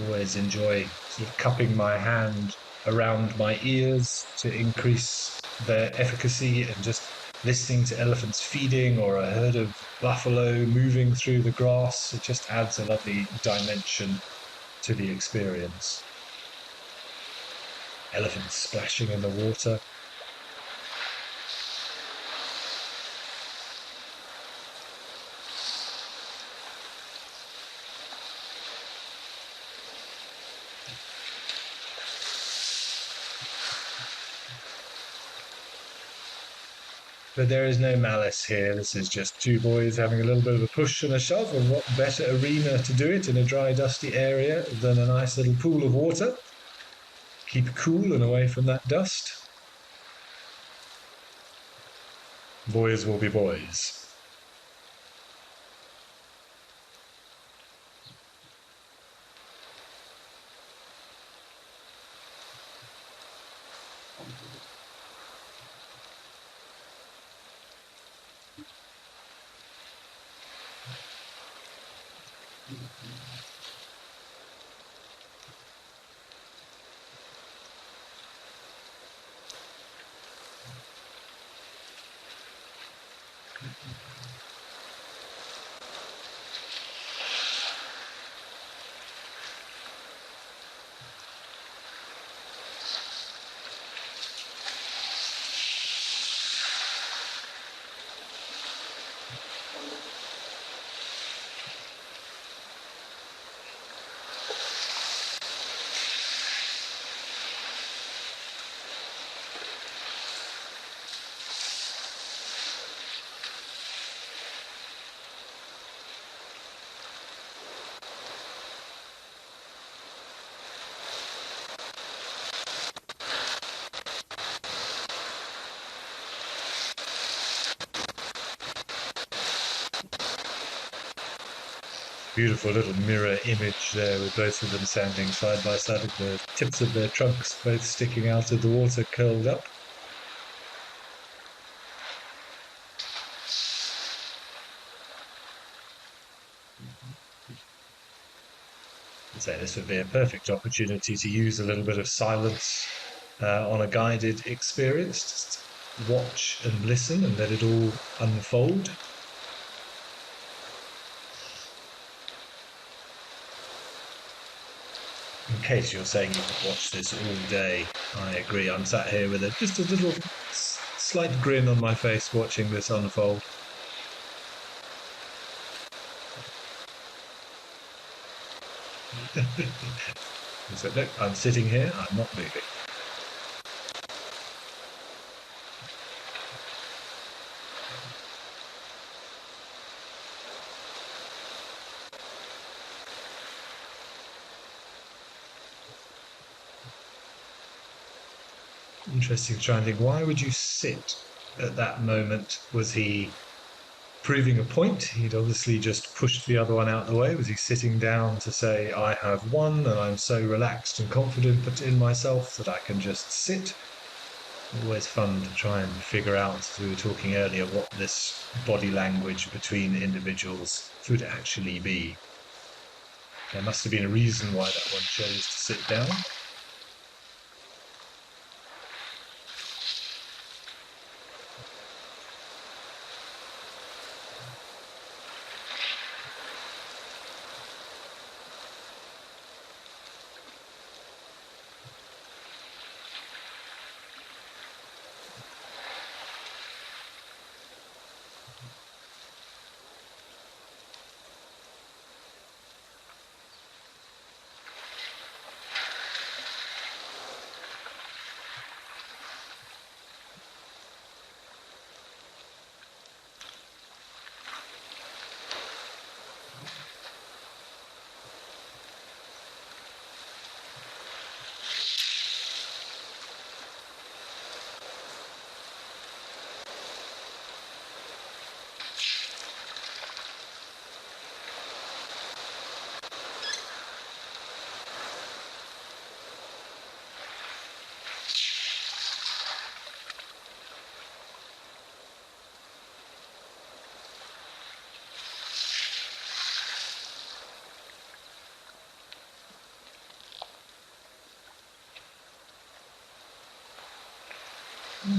A: Always enjoy sort of cupping my hand around my ears to increase their efficacy, and just listening to elephants feeding or a herd of buffalo moving through the grass. It just adds a lovely dimension to the experience. Elephants splashing in the water. But there is no malice here. This is just two boys having a little bit of a push and a shove, and what better arena to do it in a dry, dusty area than a nice little pool of water. Keep cool and away from that dust. Boys will be boys. Beautiful little mirror image there with both of them standing side by side with the tips of their trunks both sticking out of the water, curled up. So this would be a perfect opportunity to use a little bit of silence on a guided experience. Just watch and listen and let it all unfold. In case you're saying you could watch this all day, I agree. I'm sat here with just a little slight grin on my face watching this unfold. So, look, I'm sitting here, I'm not moving. Interesting to try and think, why would you sit at that moment? Was he proving a point? He'd obviously just pushed the other one out of the way. Was he sitting down to say, I have won and I'm so relaxed and confident in myself that I can just sit? Always fun to try and figure out, as we were talking earlier, what this body language between individuals could actually be. There must have been a reason why that one chose to sit down.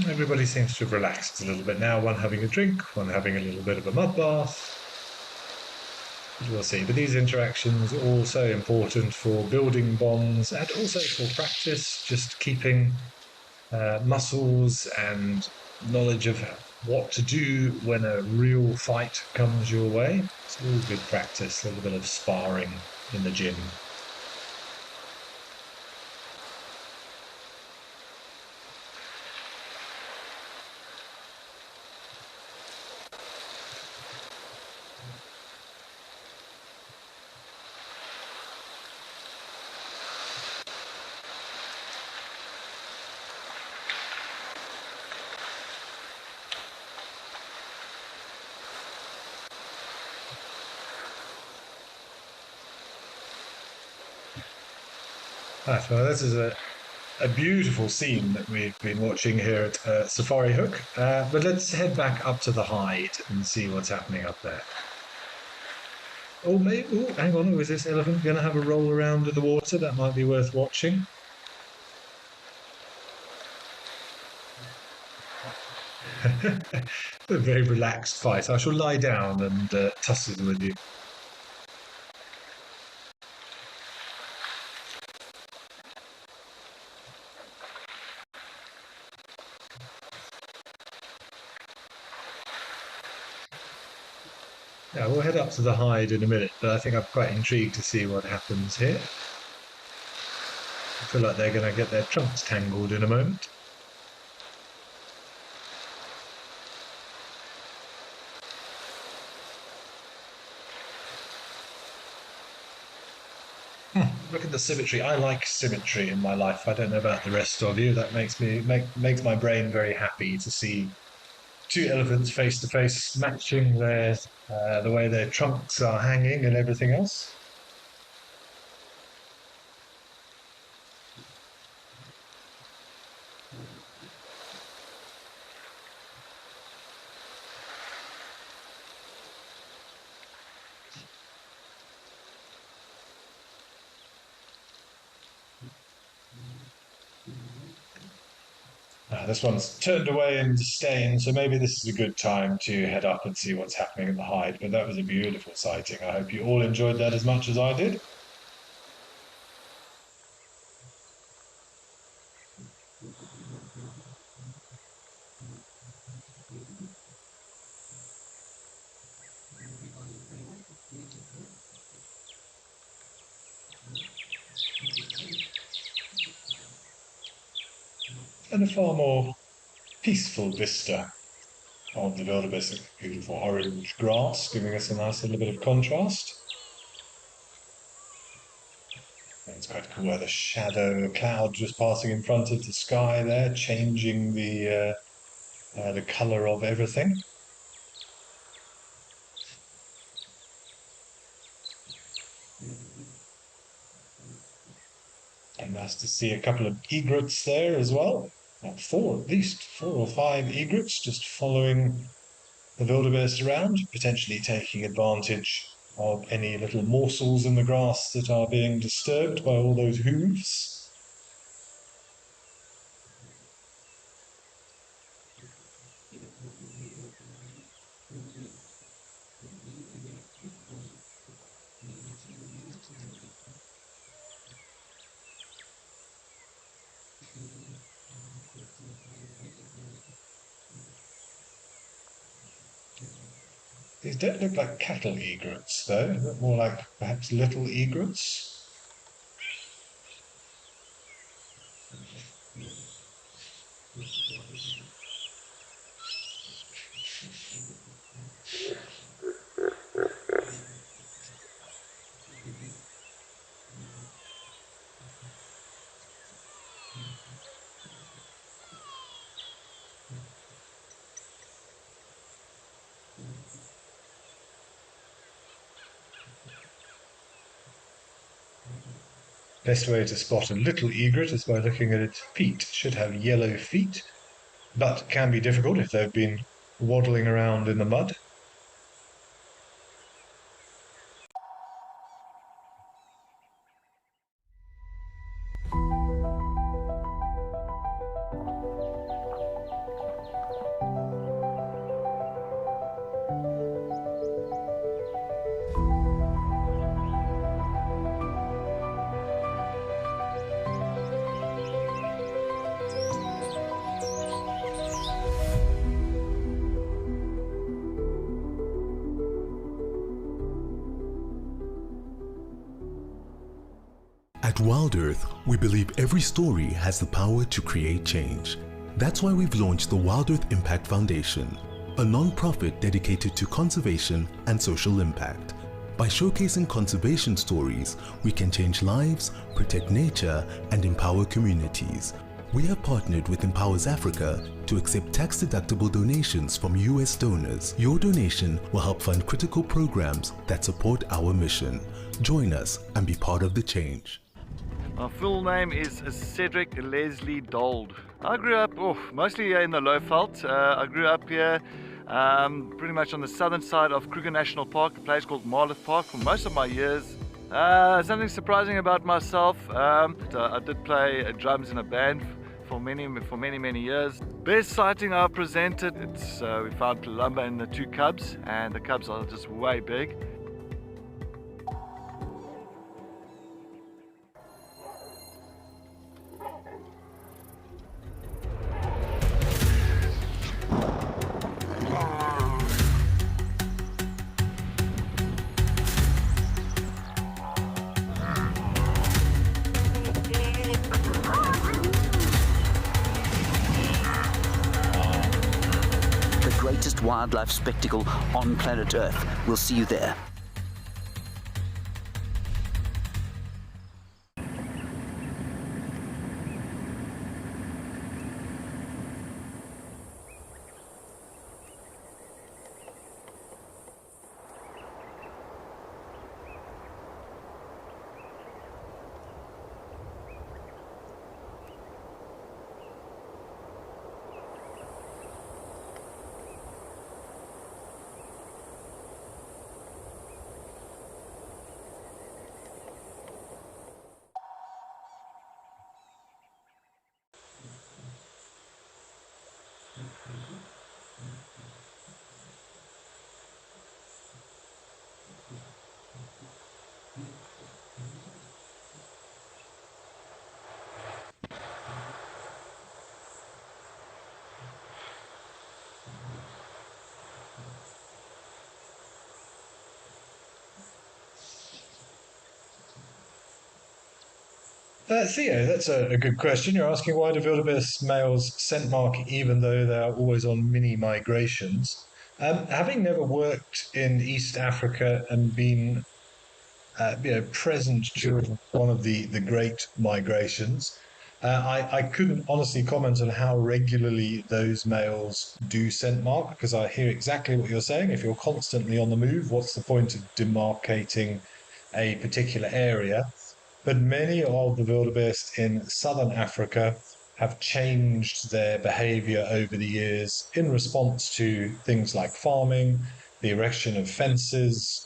A: Everybody seems to have relaxed a little bit now, one having a drink, one having a little bit of a mud bath. We'll see. But these interactions are also important for building bonds and also for practice, just keeping muscles and knowledge of what to do when a real fight comes your way. It's all good practice, a little bit of sparring in the gym. Well, this is a beautiful scene that we've been watching here at Safari Hook. But let's head back up to the hide and see what's happening up there. Oh, maybe, hang on, is this elephant going to have a roll around in the water? That might be worth watching. A very relaxed fight. I shall lie down and tussle with you. Yeah, we'll head up to the hide in a minute, but I think I'm quite intrigued to see what happens here. I feel like they're going to get their trunks tangled in a moment. Look at the symmetry. I like symmetry in my life. I don't know about the rest of you. That makes my brain very happy to see two elephants face to face, matching the way their trunks are hanging and everything else. This one's turned away and disdained, so maybe this is a good time to head up and see what's happening at the hide. But that was a beautiful sighting. I hope you all enjoyed that as much as I did. And a far more peaceful vista of the wildebeest, beautiful orange grass, giving us a nice little bit of contrast. And it's quite cool where the shadow cloud just passing in front of the sky there, changing the colour of everything. And nice to see a couple of egrets there as well. At least four or five egrets just following the wildebeest around, potentially taking advantage of any little morsels in the grass that are being disturbed by all those hooves. These don't look like cattle egrets, though. They look more like perhaps little egrets. Best way to spot a little egret is by looking at its feet. It should have yellow feet, but can be difficult if they've been waddling around in the mud.
C: At Wild Earth, we believe every story has the power to create change. That's why we've launched the Wild Earth Impact Foundation, a non-profit dedicated to conservation and social impact. By showcasing conservation stories, we can change lives, protect nature, and empower communities. We have partnered with Empowers Africa to accept tax-deductible donations from US donors. Your donation will help fund critical programs that support our mission. Join us and be part of the change.
J: My full name is Cedric Leslie Dold. I grew up mostly here in the Lowveld. I grew up here pretty much on the southern side of Kruger National Park, a place called Marlow Park, for most of my years. Something surprising about myself, I did play drums in a band for many years. Best sighting I've presented, we found Palumba and the two cubs, and the cubs are just way big.
D: Wildlife spectacle on planet Earth. We'll see you there.
A: Theo, that's a good question. You're asking why do wildebeest males scent mark even though they are always on mini migrations? Having never worked in East Africa and been present during one of the great migrations, I couldn't honestly comment on how regularly those males do scent mark because I hear exactly what you're saying. If you're constantly on the move, what's the point of demarcating a particular area? But many of the wildebeest in southern Africa have changed their behavior over the years in response to things like farming, the erection of fences,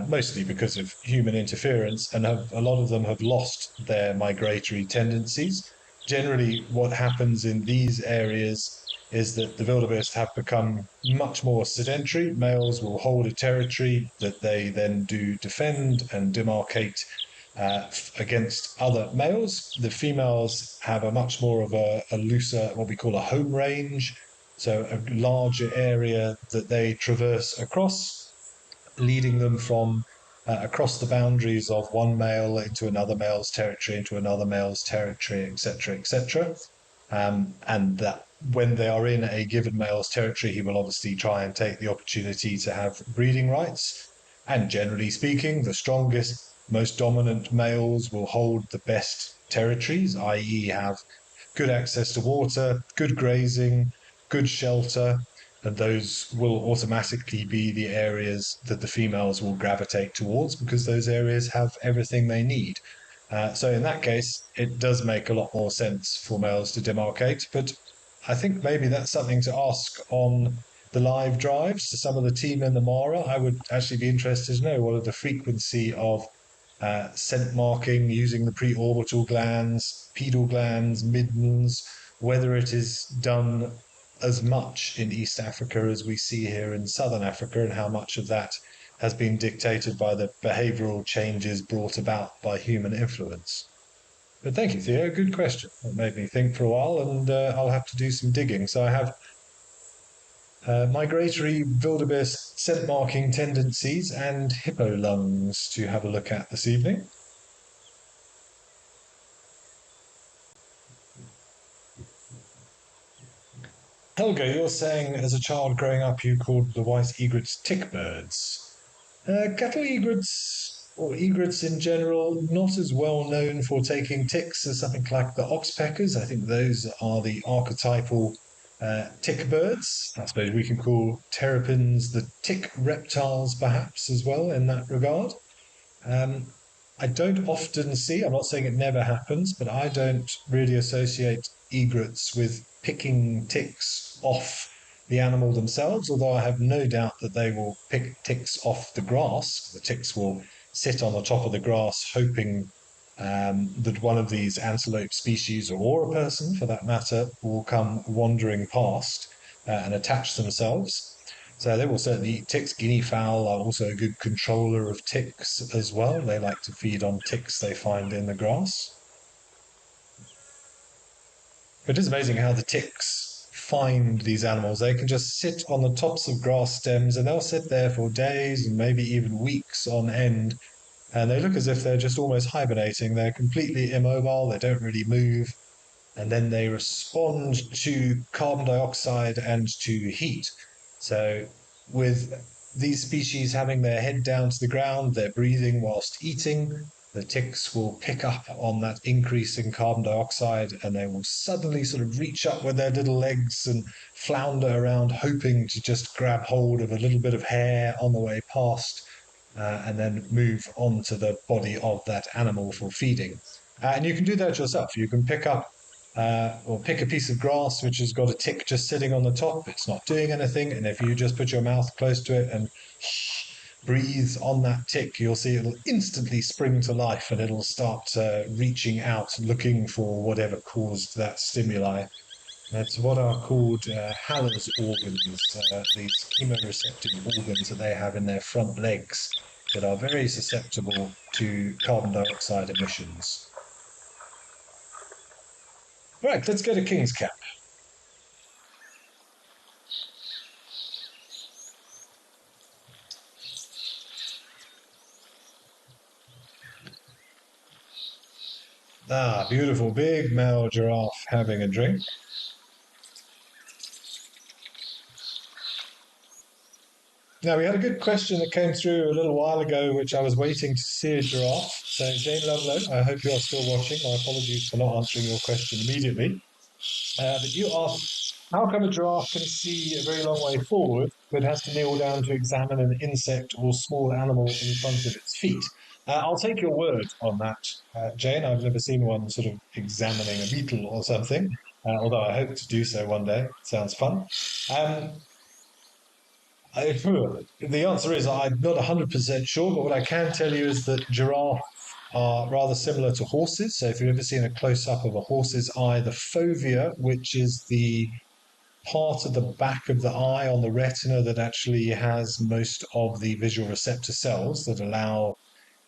A: mostly because of human interference, and a lot of them have lost their migratory tendencies. Generally, what happens in these areas is that the wildebeest have become much more sedentary. Males will hold a territory that they then do defend and demarcate against other males. The females have a much more of a looser, what we call a home range, so a larger area that they traverse across, leading them from across the boundaries of one male into another male's territory, into another male's territory, etc., etc. And that when they are in a given male's territory, he will obviously try and take the opportunity to have breeding rights. And generally speaking, the strongest, most dominant males will hold the best territories, i.e., have good access to water, good grazing, good shelter, and those will automatically be the areas that the females will gravitate towards because those areas have everything they need. So in that case, it does make a lot more sense for males to demarcate. But I think maybe that's something to ask on the live drives to some of the team in the Mara. I would actually be interested to know what are the frequency of scent marking using the preorbital glands, pedal glands, middens, whether it is done as much in East Africa as we see here in Southern Africa, and how much of that has been dictated by the behavioral changes brought about by human influence. But thank you, Theo. Good question. It made me think for a while, and I'll have to do some digging. So I have migratory wildebeest scent marking tendencies and hippo lungs to have a look at this evening. Helga, you're saying as a child growing up you called the white egrets tick birds. Cattle egrets, or egrets in general, not as well known for taking ticks as something like the oxpeckers. I think those are the archetypal tick birds. I suppose we can call terrapins the tick reptiles perhaps as well in that regard. Um, I don't often see, I'm not saying it never happens, but I don't really associate egrets with picking ticks off the animal themselves, although I have no doubt that they will pick ticks off the grass. The ticks will sit on the top of the grass hoping that one of these antelope species, or a person for that matter, will come wandering past and attach themselves. So they will certainly eat ticks. Guinea fowl are also a good controller of ticks as well. They like to feed on ticks they find in the grass. It is amazing how the ticks find these animals. They can just sit on the tops of grass stems and they'll sit there for days and maybe even weeks on end. And they look as if they're just almost hibernating. They're completely immobile. They don't really move. And then they respond to carbon dioxide and to heat. So, with these species having their head down to the ground, they're breathing whilst eating. The ticks will pick up on that increase in carbon dioxide and they will suddenly sort of reach up with their little legs and flounder around, hoping to just grab hold of a little bit of hair on the way past and then move onto the body of that animal for feeding. And you can do that yourself. You can pick up or pick a piece of grass which has got a tick just sitting on the top. It's not doing anything. And if you just put your mouth close to it and breathe on that tick, you'll see it'll instantly spring to life and it'll start reaching out, looking for whatever caused that stimuli. That's what are called Haller's organs, these chemoreceptive organs that they have in their front legs that are very susceptible to carbon dioxide emissions. Right, let's go to King's Cap. Ah, beautiful, big male giraffe having a drink. Now, we had a good question that came through a little while ago, which I was waiting to see a giraffe. So, Jane Ludlow, I hope you are still watching. My apologies for not answering your question immediately. But you asked, how come a giraffe can see a very long way forward, but has to kneel down to examine an insect or small animal in front of its feet? I'll take your word on that, Jane. I've never seen one sort of examining a beetle or something, although I hope to do so one day. Sounds fun. The answer is I'm not 100% sure, but what I can tell you is that giraffes are rather similar to horses. So if you've ever seen a close-up of a horse's eye, the fovea, which is the part of the back of the eye on the retina that actually has most of the visual receptor cells that allow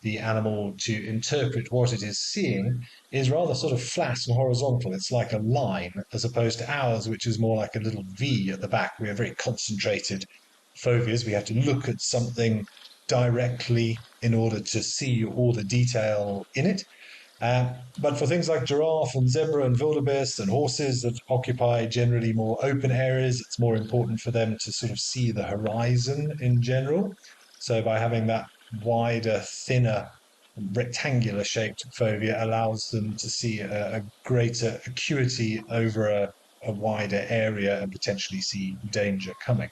A: the animal to interpret what it is seeing, is rather sort of flat and horizontal. It's like a line, as opposed to ours, which is more like a little V at the back. We are very concentrated foveas. We have to look at something directly in order to see all the detail in it. But for things like giraffe and zebra and wildebeest and horses that occupy generally more open areas, it's more important for them to sort of see the horizon in general. So by having that wider, thinner, rectangular shaped fovea allows them to see a greater acuity over a wider area and potentially see danger coming.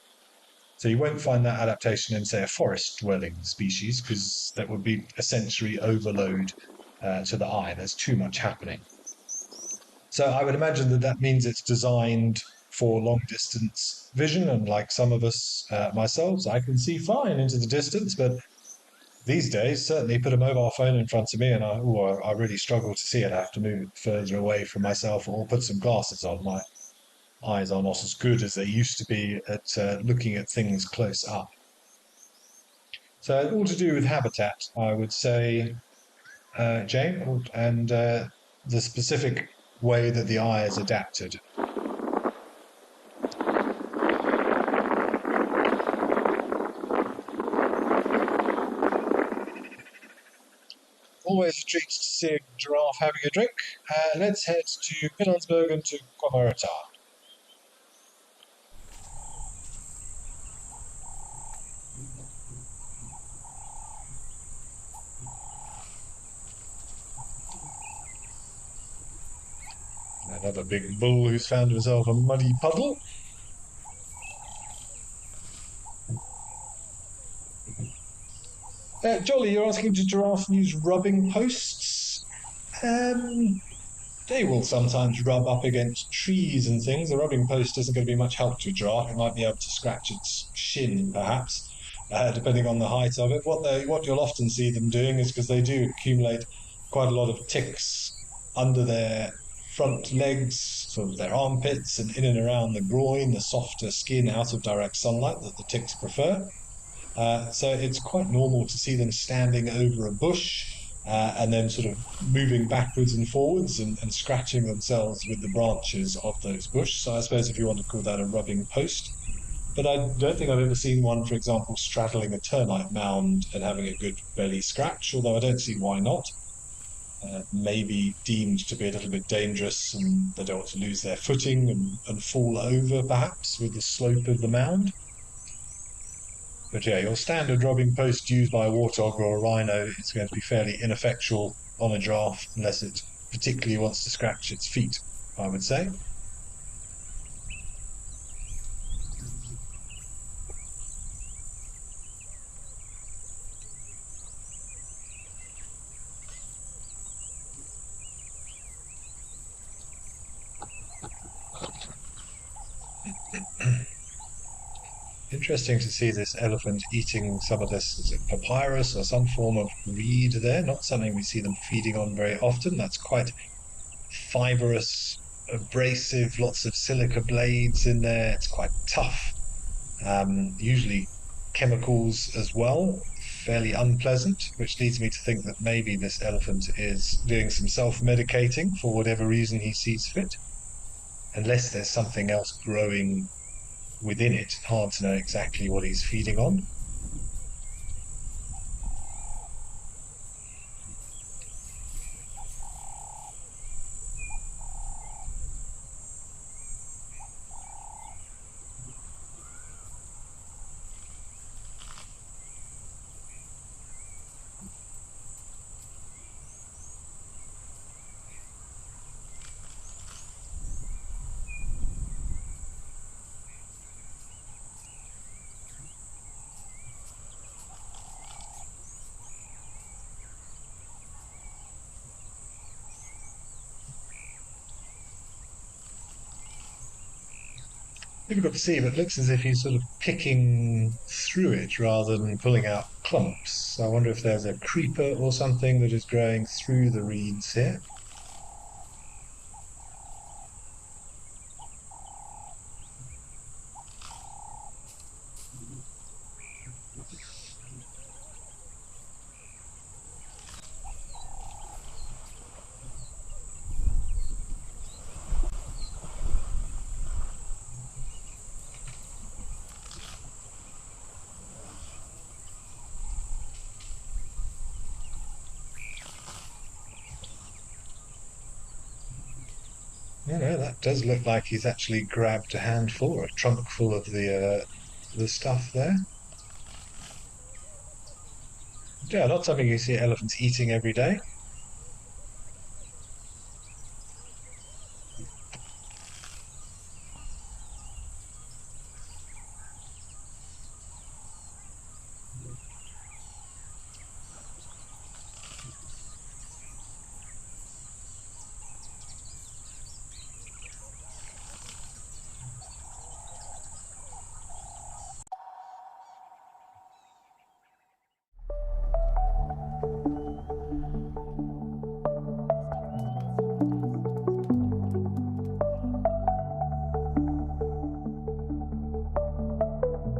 A: So you won't find that adaptation in, say, a forest-dwelling species, because that would be a sensory overload to the eye. There's too much happening. So I would imagine that that means it's designed for long-distance vision, and like some of us, myself, I can see fine into the distance, but these days, certainly put a mobile phone in front of me and I really struggle to see it. I have to move it further away from myself or put some glasses on. My eyes are not as good as they used to be at looking at things close up. So all to do with habitat, I would say, Jane, and the specific way that the eye is adapted. Always a treat to see a giraffe having a drink. Let's head to Pilanesbergen to Kwamarata. Another big bull who's found himself a muddy puddle. Jolly, you're asking, do giraffes use rubbing posts? They will sometimes rub up against trees and things. The rubbing post isn't going to be much help to a giraffe. It might be able to scratch its shin, perhaps, depending on the height of it. What you'll often see them doing is, because they do accumulate quite a lot of ticks under their front legs, sort of their armpits, and in and around the groin, the softer skin out of direct sunlight that the ticks prefer. So it's quite normal to see them standing over a bush and then sort of moving backwards and forwards and scratching themselves with the branches of those bush. So I suppose if you want to call that a rubbing post. But I don't think I've ever seen one, for example, straddling a termite mound and having a good belly scratch, although I don't see why not. Maybe deemed to be a little bit dangerous and they don't want to lose their footing and fall over, perhaps, with the slope of the mound. But yeah, your standard rubbing post used by a warthog or a rhino is going to be fairly ineffectual on a giraffe unless it particularly wants to scratch its feet, I would say. Interesting to see this elephant eating some of this, is it papyrus or some form of reed there? Not something we see them feeding on very often. That's quite fibrous, abrasive, lots of silica blades in there. It's quite tough. Usually chemicals as well, fairly unpleasant, which leads me to think that maybe this elephant is doing some self-medicating for whatever reason he sees fit. Unless there's something else growing within it, hard to know exactly what he's feeding on. Difficult to see, but it looks as if he's sort of picking through it rather than pulling out clumps. I wonder if there's a creeper or something that is growing through the reeds here. That does look like he's actually grabbed a handful or a trunk full of the stuff there. Yeah, not something you see elephants eating every day.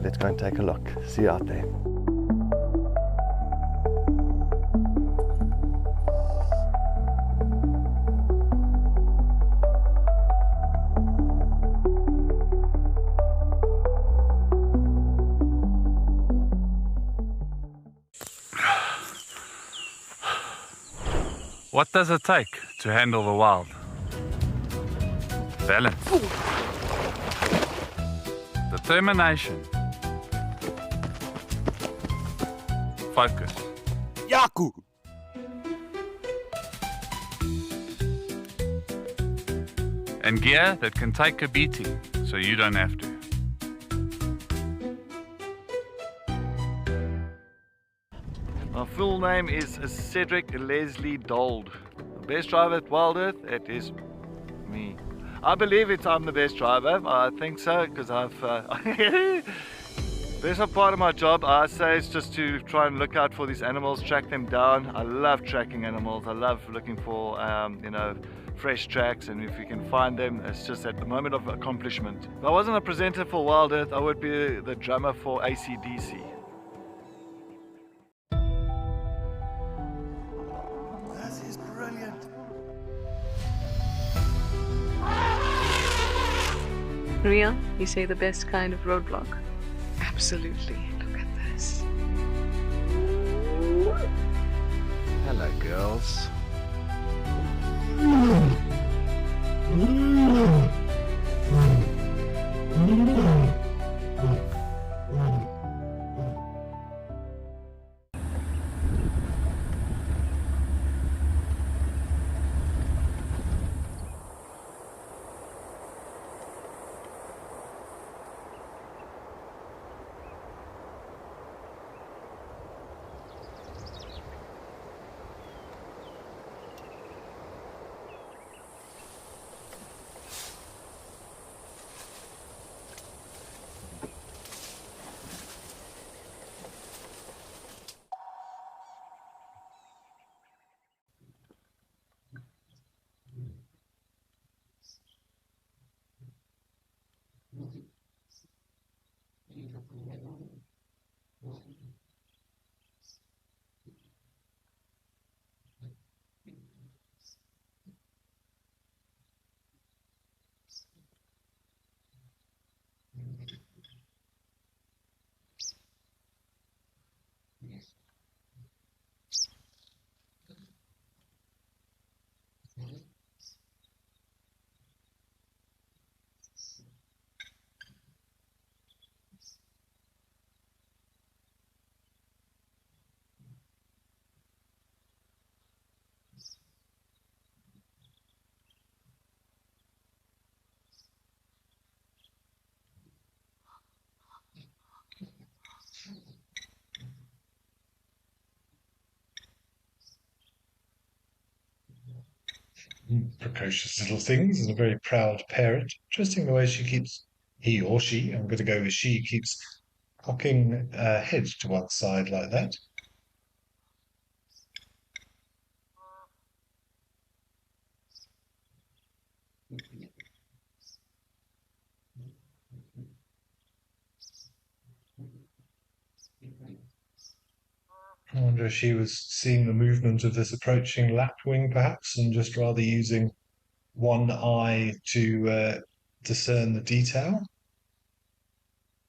J: Let's go and take a look. See you out there. What does it take to handle the wild? Balance. Determination. Focus.
L: Yaku!
J: And gear that can take a beating so you don't have to. My full name is Cedric Leslie Dold. The best driver at Wild Earth, it is me. I believe I'm the best driver. I think so because I've. Best part of my job, I say, is just to try and look out for these animals, track them down. I love tracking animals. I love looking for, fresh tracks, and if you can find them, it's just at the moment of accomplishment. If I wasn't a presenter for Wild Earth, I would be the drummer for AC/DC.
L: This is brilliant.
M: Real, you say the best kind of roadblock.
N: Absolutely. Look at this.
B: Hello, girls.
A: Precocious little things and a very proud parent. Interesting the way she keeps he or she, I'm going to go with she, keeps cocking her head to one side like that. I wonder if she was seeing the movement of this approaching lapwing, perhaps, and just rather using one eye to discern the detail.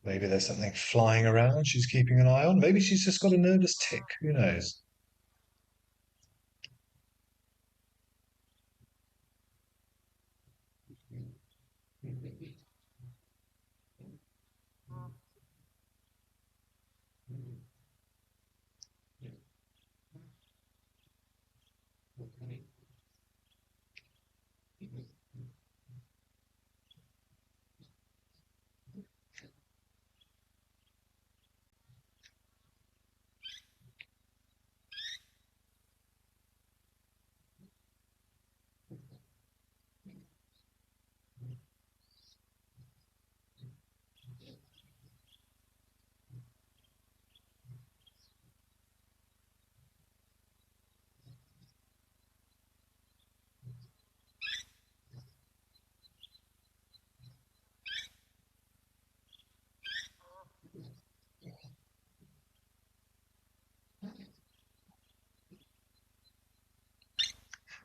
A: Maybe there's something flying around she's keeping an eye on. Maybe she's just got a nervous tick. Who knows?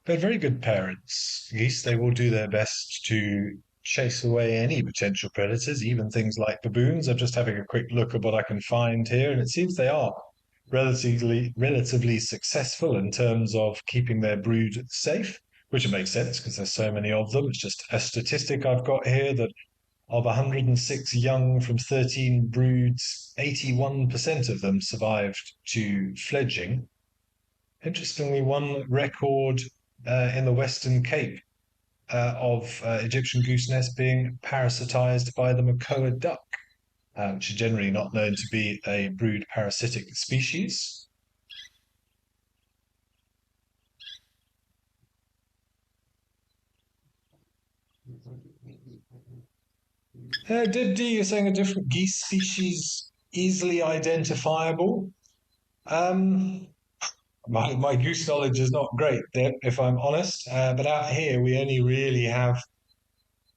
A: They're very good parents. Geese, they will do their best to chase away any potential predators, even things like baboons. I'm just having a quick look at what I can find here, and it seems they are relatively successful in terms of keeping their brood safe, which makes sense because there's so many of them. It's just a statistic I've got here that of 106 young from 13 broods, 81% of them survived to fledging. Interestingly, one record in the Western Cape of Egyptian goose nests being parasitized by the Macoa duck, which is generally not known to be a brood parasitic species. Dibdi, you're saying a different geese species easily identifiable? My goose knowledge is not great, Deb, if I'm honest. But out here, we only really have,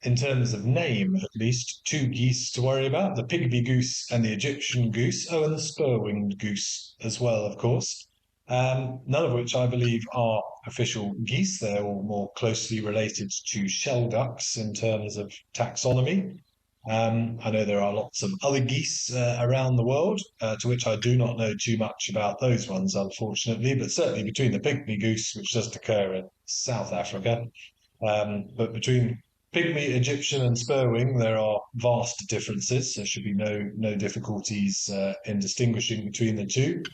A: in terms of name at least, two geese to worry about, the pygmy goose and the Egyptian goose. Oh, and the spur-winged goose as well, of course. None of which I believe are official geese. They're all more closely related to shell ducks in terms of taxonomy. I know there are lots of other geese around the world, to which I do not know too much about those ones, unfortunately, but certainly between the pygmy goose, which does occur in South Africa, but between pygmy, Egyptian, and spurwing, there are vast differences. There should be no difficulties in distinguishing between the two.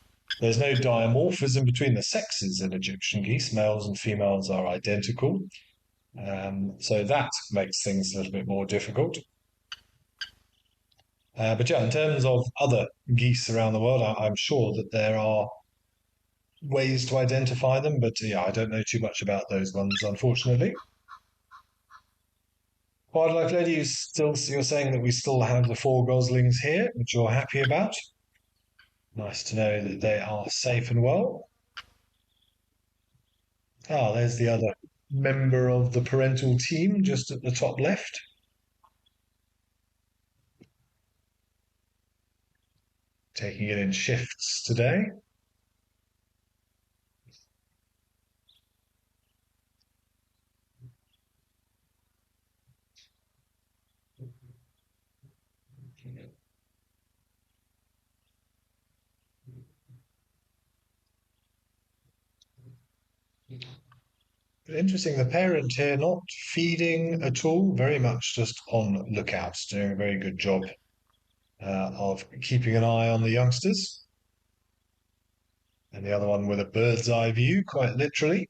A: There's no dimorphism between the sexes in Egyptian geese. Males and females are identical. So that makes things a little bit more difficult. But yeah, in terms of other geese around the world, I'm sure that there are ways to identify them, but yeah, I don't know too much about those ones, unfortunately. Wildlife lady, you're saying that we still have the four goslings here, which you're happy about. Nice to know that they are safe and well. Ah, there's the other member of the parental team just at the top left. Taking it in shifts today. Interesting, the parent here not feeding at all, very much just on lookout, doing a very good job of keeping an eye on the youngsters. And the other one with a bird's eye view, quite literally.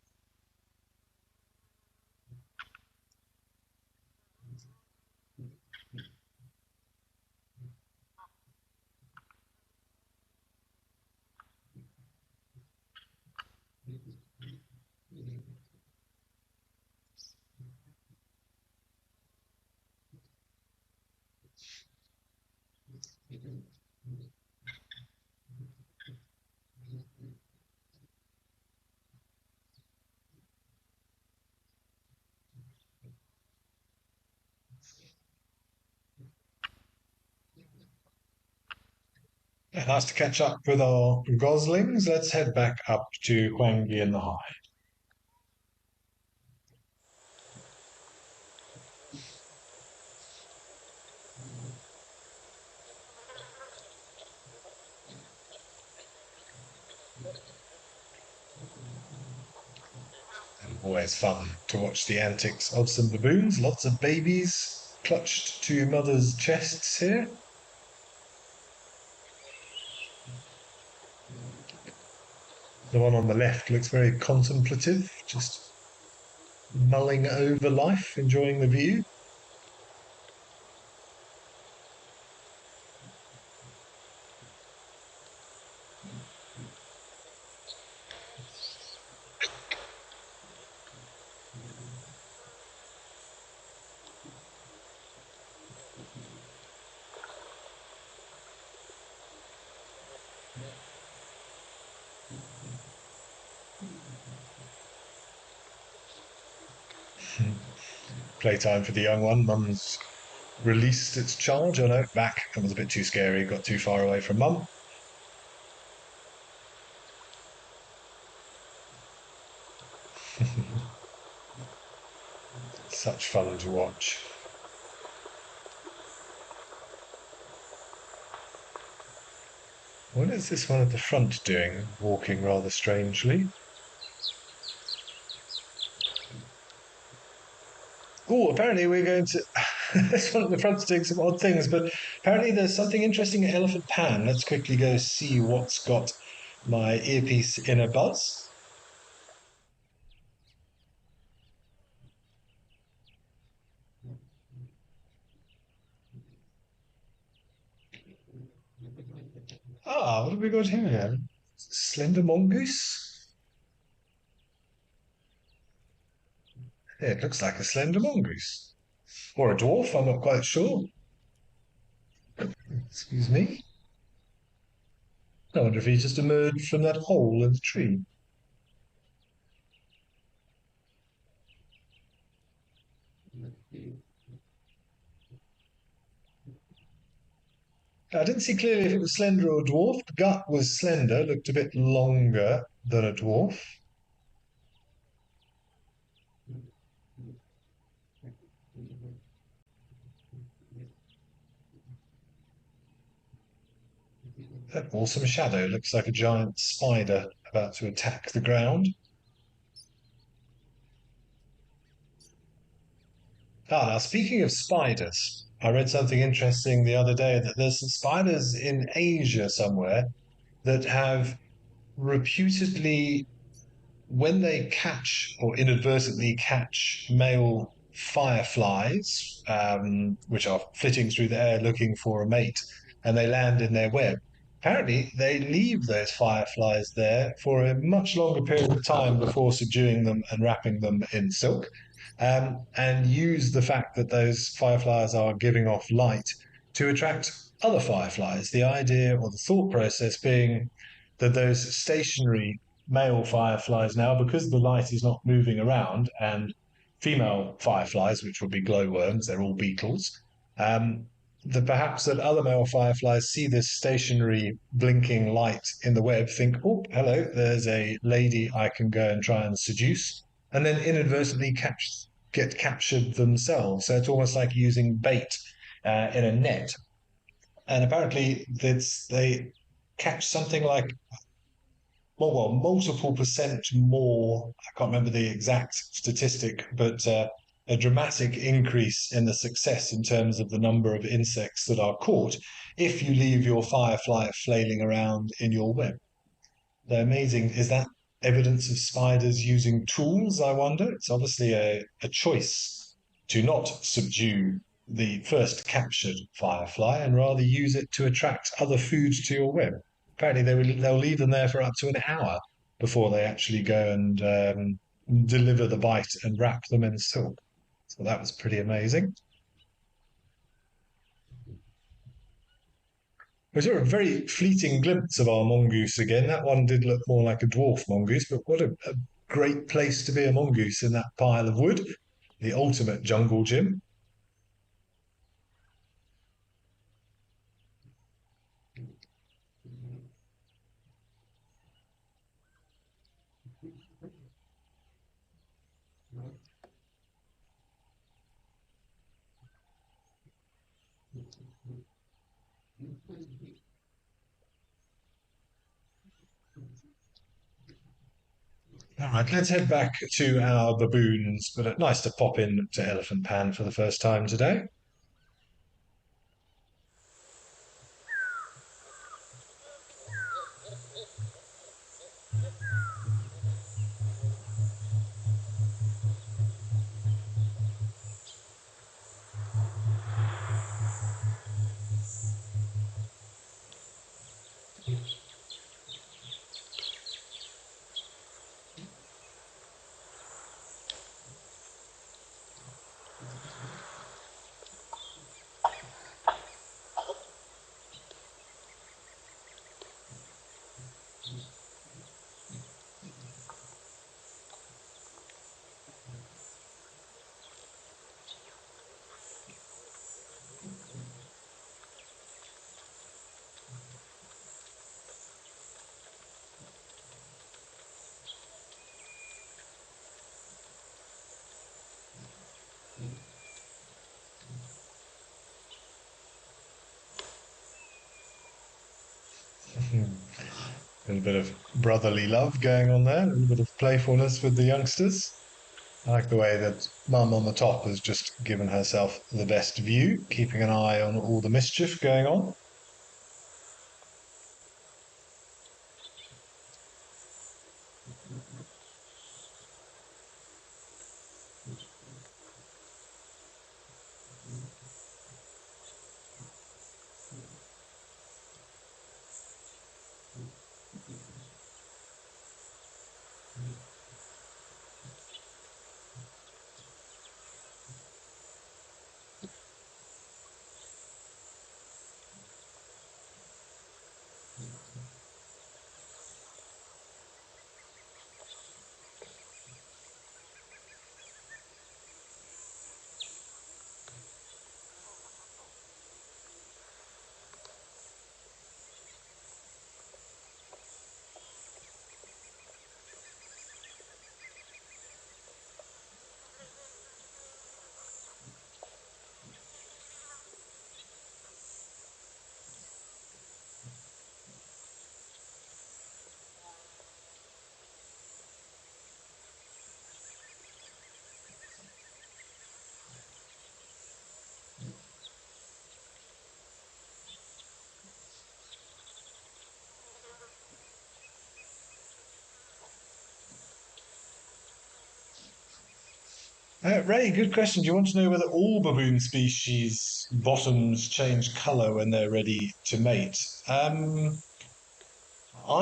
A: Yeah, nice to catch up with our goslings. Let's head back up to Huangyi in the High. Always fun to watch the antics of some baboons. Lots of babies clutched to mothers' chests here. The one on the left looks very contemplative, just mulling over life, enjoying the view. Playtime for the young one. Mum's released its charge. Oh no, back. That was a bit too scary. Got too far away from Mum. Such fun to watch. What is this one at the front doing? Walking rather strangely. Oh, apparently we're going to... this one at the front's doing some odd things, but apparently there's something interesting at Elephant Pan. Let's quickly go see what's got my earpiece in a buzz. Ah, what have we got here? Slender mongoose? Yeah, it looks like a slender mongoose. Or a dwarf, I'm not quite sure. Excuse me. I wonder if he just emerged from that hole in the tree. I didn't see clearly if it was slender or dwarf. The gut was slender, looked a bit longer than a dwarf. That awesome shadow looks like a giant spider about to attack the ground. Now speaking of spiders, I read something interesting the other day that there's some spiders in Asia somewhere that have reputedly, when they catch or inadvertently catch male fireflies, which are flitting through the air looking for a mate, and they land in their web, apparently they leave those fireflies there for a much longer period of time before subduing them and wrapping them in silk, and use the fact that those fireflies are giving off light to attract other fireflies. The idea or the thought process being that those stationary male fireflies now, because the light is not moving around, and female fireflies, which would be glowworms, they're all beetles, that perhaps that other male fireflies see this stationary blinking light in the web, think, oh, hello, there's a lady I can go and try and seduce, and then inadvertently get captured themselves. So it's almost like using bait in a net. And apparently they catch something like multiple percent more. I can't remember the exact statistic, but a dramatic increase in the success in terms of the number of insects that are caught if you leave your firefly flailing around in your web. They're amazing. Is that evidence of spiders using tools, I wonder? It's obviously a choice to not subdue the first captured firefly and rather use it to attract other food to your web. Apparently, they'll leave them there for up to an hour before they actually go and deliver the bite and wrap them in silk. So that was pretty amazing. We saw a very fleeting glimpse of our mongoose again. That one did look more like a dwarf mongoose, but what a great place to be a mongoose in that pile of wood. The ultimate jungle gym. All right, let's head back to our baboons, but nice to pop in to Elephant Pan for the first time today. A little bit of brotherly love going on there, a little bit of playfulness with the youngsters. I like the way that Mum on the top has just given herself the best view, keeping an eye on all the mischief going on. Ray, good question. Do you want to know whether all baboon species bottoms change colour when they're ready to mate? I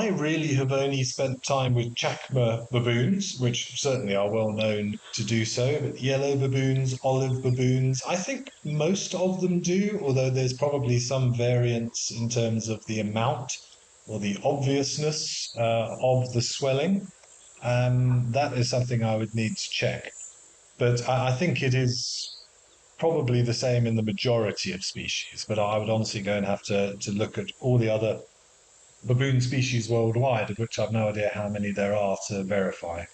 A: really have only spent time with chacma baboons, which certainly are well known to do so, but yellow baboons, olive baboons, I think most of them do, although there's probably some variance in terms of the amount or the obviousness of the swelling. That is something I would need to check. But I think it is probably the same in the majority of species, but I would honestly go and have to look at all the other baboon species worldwide, of which I've no idea how many there are to verify.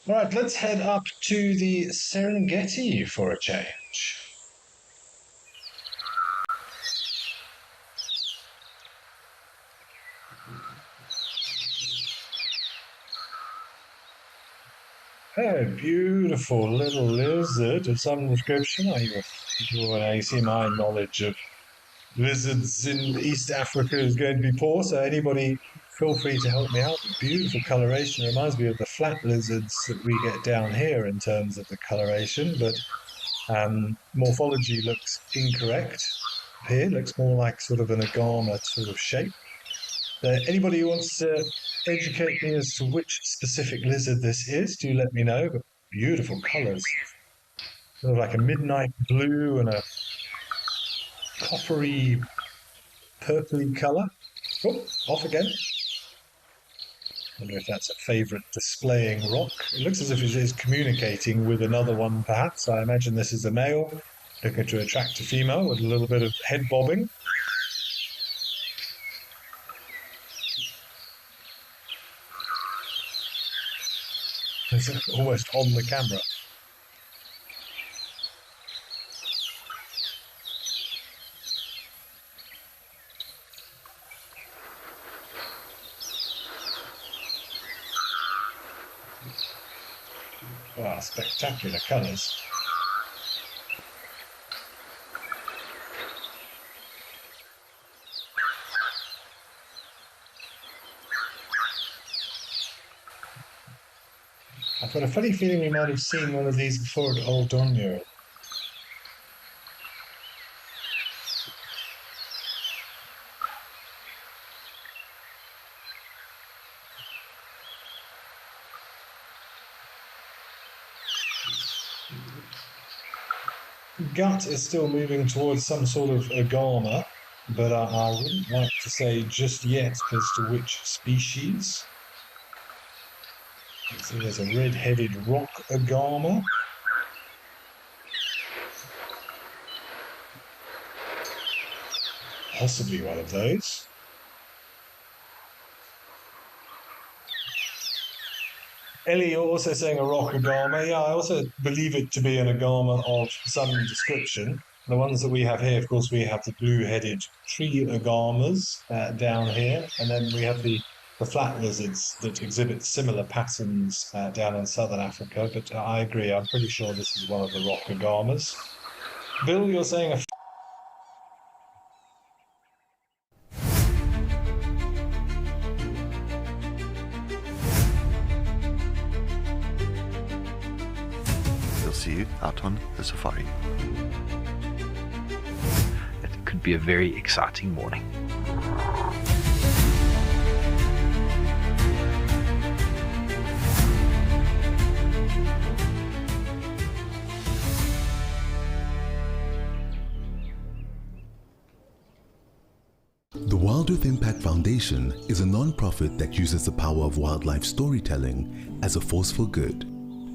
A: All right, let's head up to the Serengeti for a change. A beautiful little lizard of some description. You see my knowledge of lizards in East Africa is going to be poor, so anybody feel free to help me out. Beautiful coloration. Reminds me of the flat lizards that we get down here in terms of the coloration, but morphology looks incorrect here. Looks more like sort of an agama sort of shape. Anybody who wants to educate me as to which specific lizard this is, do let me know. But beautiful colours. Sort of like a midnight blue and a coppery, purpley colour. Oh, off again. Wonder if that's a favourite displaying rock. It looks as if it is communicating with another one, perhaps. I imagine this is a male looking to attract a female with a little bit of head bobbing. almost on the camera. Wow, spectacular colours. I've got a funny feeling we might have seen one of these before at Old Donyo. Gut is still moving towards some sort of agama, but I wouldn't like to say just yet as to which species. So there's a red-headed rock agama. Possibly one of those. Ellie, you're also saying a rock agama. Yeah, I also believe it to be an agama of some description. The ones that we have here, of course, we have the blue-headed tree agamas down here, and then we have the flat lizards that exhibit similar patterns down in southern Africa. But I agree, I'm pretty sure this is one of the rock agamas. Bill, you're saying a
O: see you out on the safari.
B: It could be a very exciting morning.
C: The Wild Earth Impact Foundation is a non-profit that uses the power of wildlife storytelling as a force for good.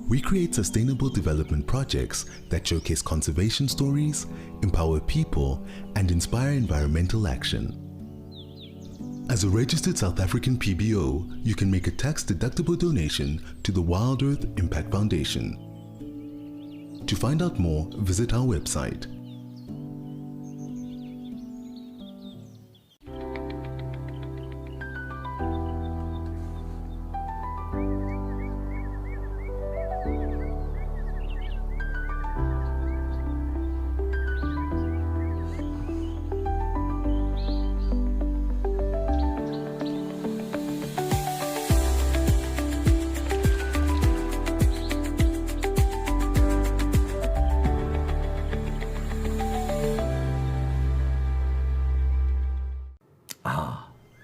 C: We create sustainable development projects that showcase conservation stories, empower people, and inspire environmental action. As a registered South African PBO, you can make a tax-deductible donation to the Wild Earth Impact Foundation. To find out more, visit our website.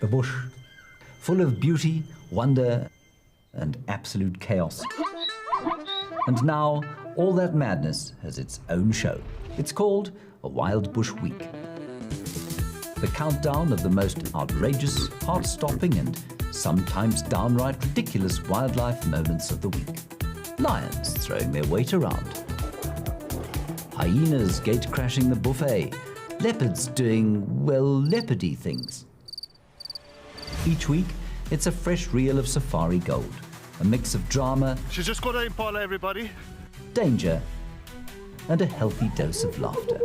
H: The bush, full of beauty, wonder, and absolute chaos. And now, all that madness has its own show. It's called a Wild Bush Week. The countdown of the most outrageous, heart-stopping, and sometimes downright ridiculous wildlife moments of the week. Lions throwing their weight around. Hyenas gate-crashing the buffet. Leopards doing, well, leopardy things. Each week, it's a fresh reel of safari gold, a mix of drama,
F: She's just got an impala, everybody.
H: danger, and a healthy dose of laughter.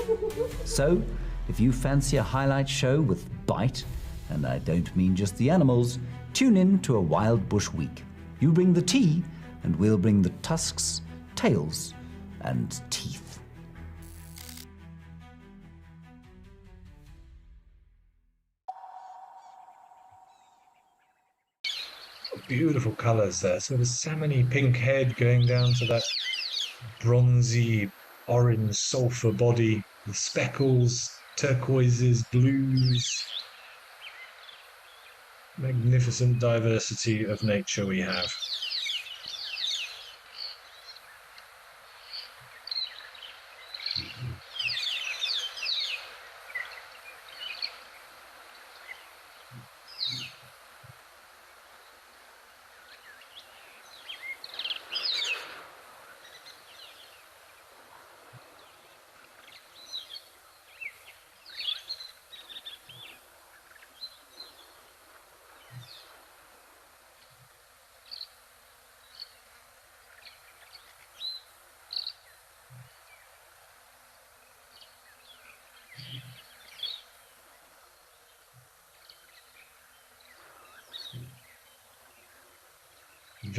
H: So, if you fancy a highlight show with bite, and I don't mean just the animals, tune in to a Wild Bush Week. You bring the tea, and we'll bring the tusks, tails, and teeth.
A: beautiful colours there. Sort of salmony pink head going down to that bronzy orange sulphur body, the speckles, turquoises, blues. Magnificent diversity of nature we have.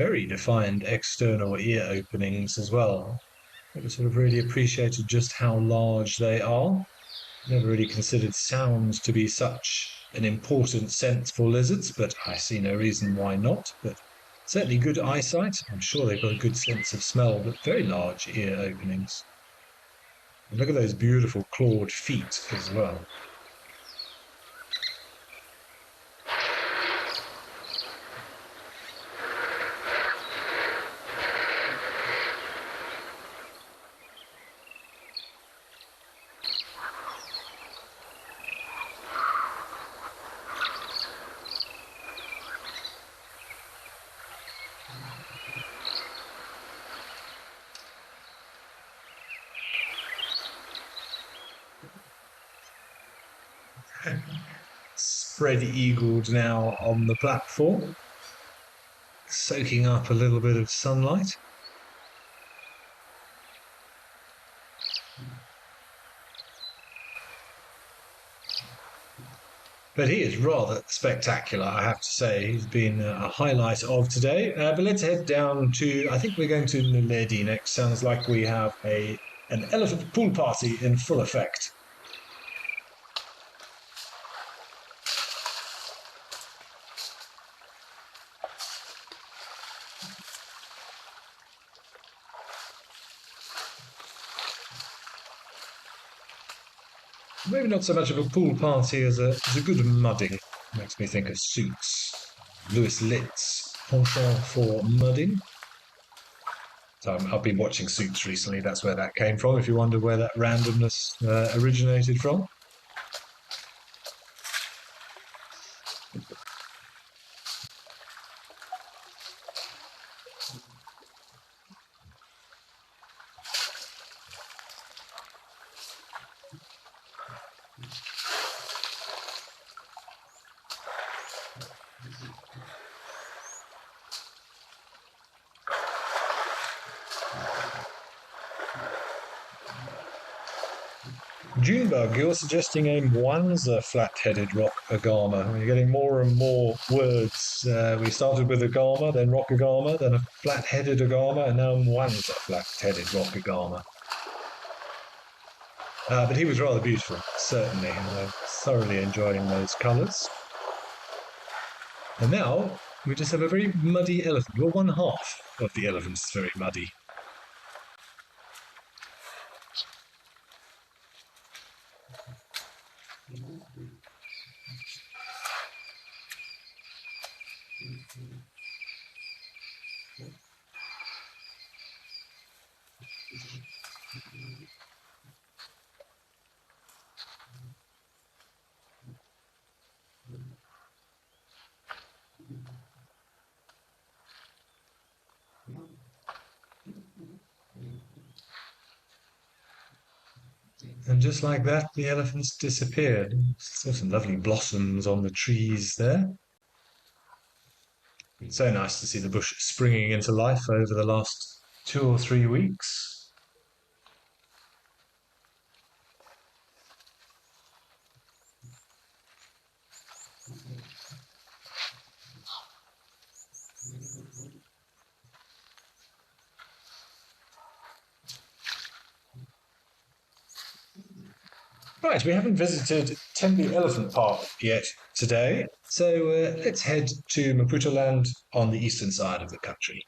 A: very defined external ear openings as well. I sort of really appreciated just how large they are. Never really considered sounds to be such an important sense for lizards, but I see no reason why not. But certainly good eyesight. I'm sure they've got a good sense of smell, but very large ear openings. And look at those beautiful clawed feet as well. Spread-eagled now on the platform, soaking up a little bit of sunlight. But he is rather spectacular, I have to say. He's been a highlight of today. But let's head down to, I think we're going to Naledi next. Sounds like we have an elephant pool party in full effect. Maybe not so much of a pool party as a good mudding. Makes me think of Suits. Louis Litt's penchant for mudding. So I've been watching Suits recently. That's where that came from, if you wonder where that randomness originated from. Junebug, you're suggesting a Mwanza flat-headed rock agama. You're getting more and more words. We started with agama, then rock agama, then a flat-headed agama, and now Mwanza flat-headed rock agama. But he was rather beautiful, certainly. I'm thoroughly enjoying those colours. And now we just have a very muddy elephant. Well, one half of the elephant's very muddy. And just like that, the elephants disappeared. Saw some lovely blossoms on the trees there. It's so nice to see the bush springing into life over the last 2 or 3 weeks. Right, we haven't visited Tembe Elephant Park yet today, so let's head to Maputo Land on the eastern side of the country.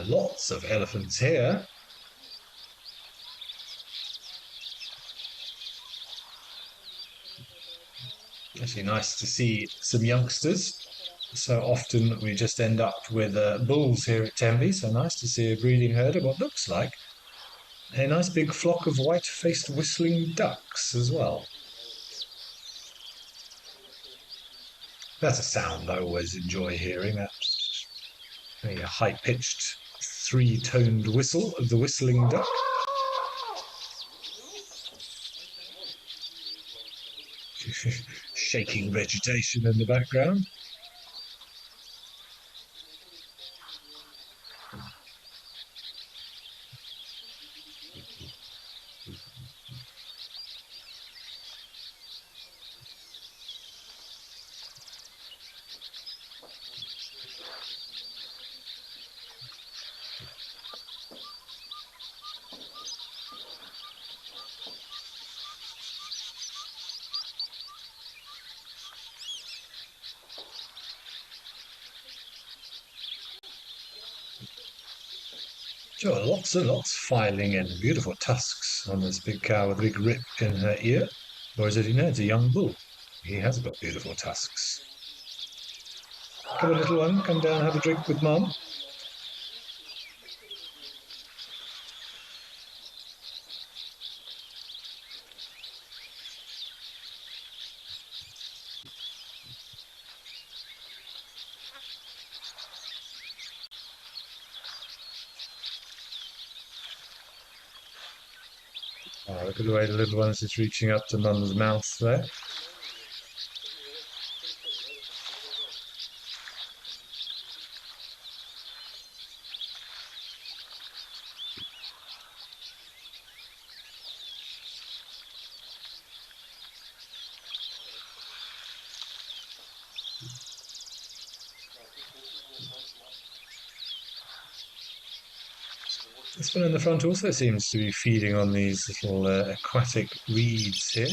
A: Lots of elephants here. Actually nice to see some youngsters. So often we just end up with bulls here at Tembe, so nice to see a breeding herd of what looks like a nice big flock of white-faced whistling ducks as well. That's a sound I always enjoy hearing, that very high-pitched, three-toned whistle of the whistling duck. Shaking vegetation in the background. Sure, lots and lots filing in. Beautiful tusks on this big cow with a big rip in her ear. Or is it, it's a young bull. He has got beautiful tusks. Come on, little one, come down, have a drink with Mum. Oh, look at the way the little one is just reaching up to Mum's mouth there. This one in the front also seems to be feeding on these little aquatic reeds here.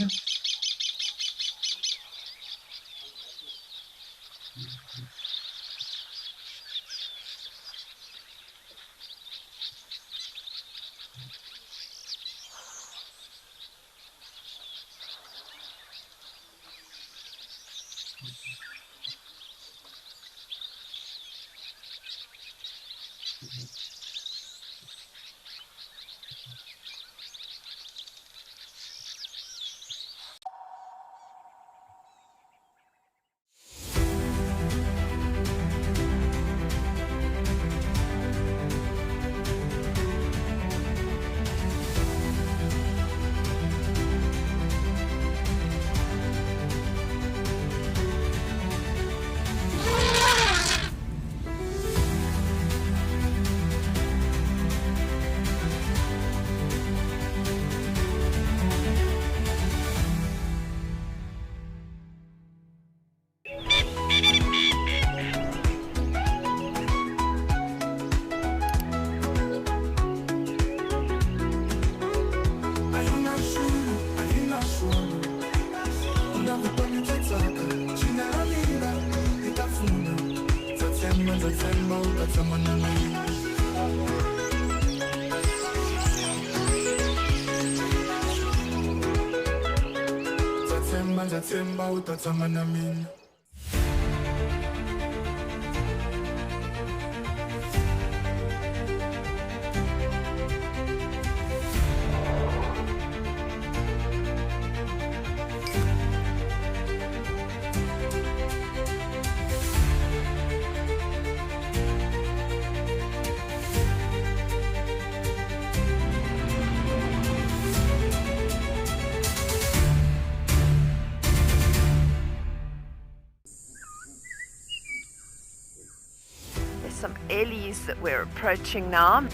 P: Some ellies that we're approaching now.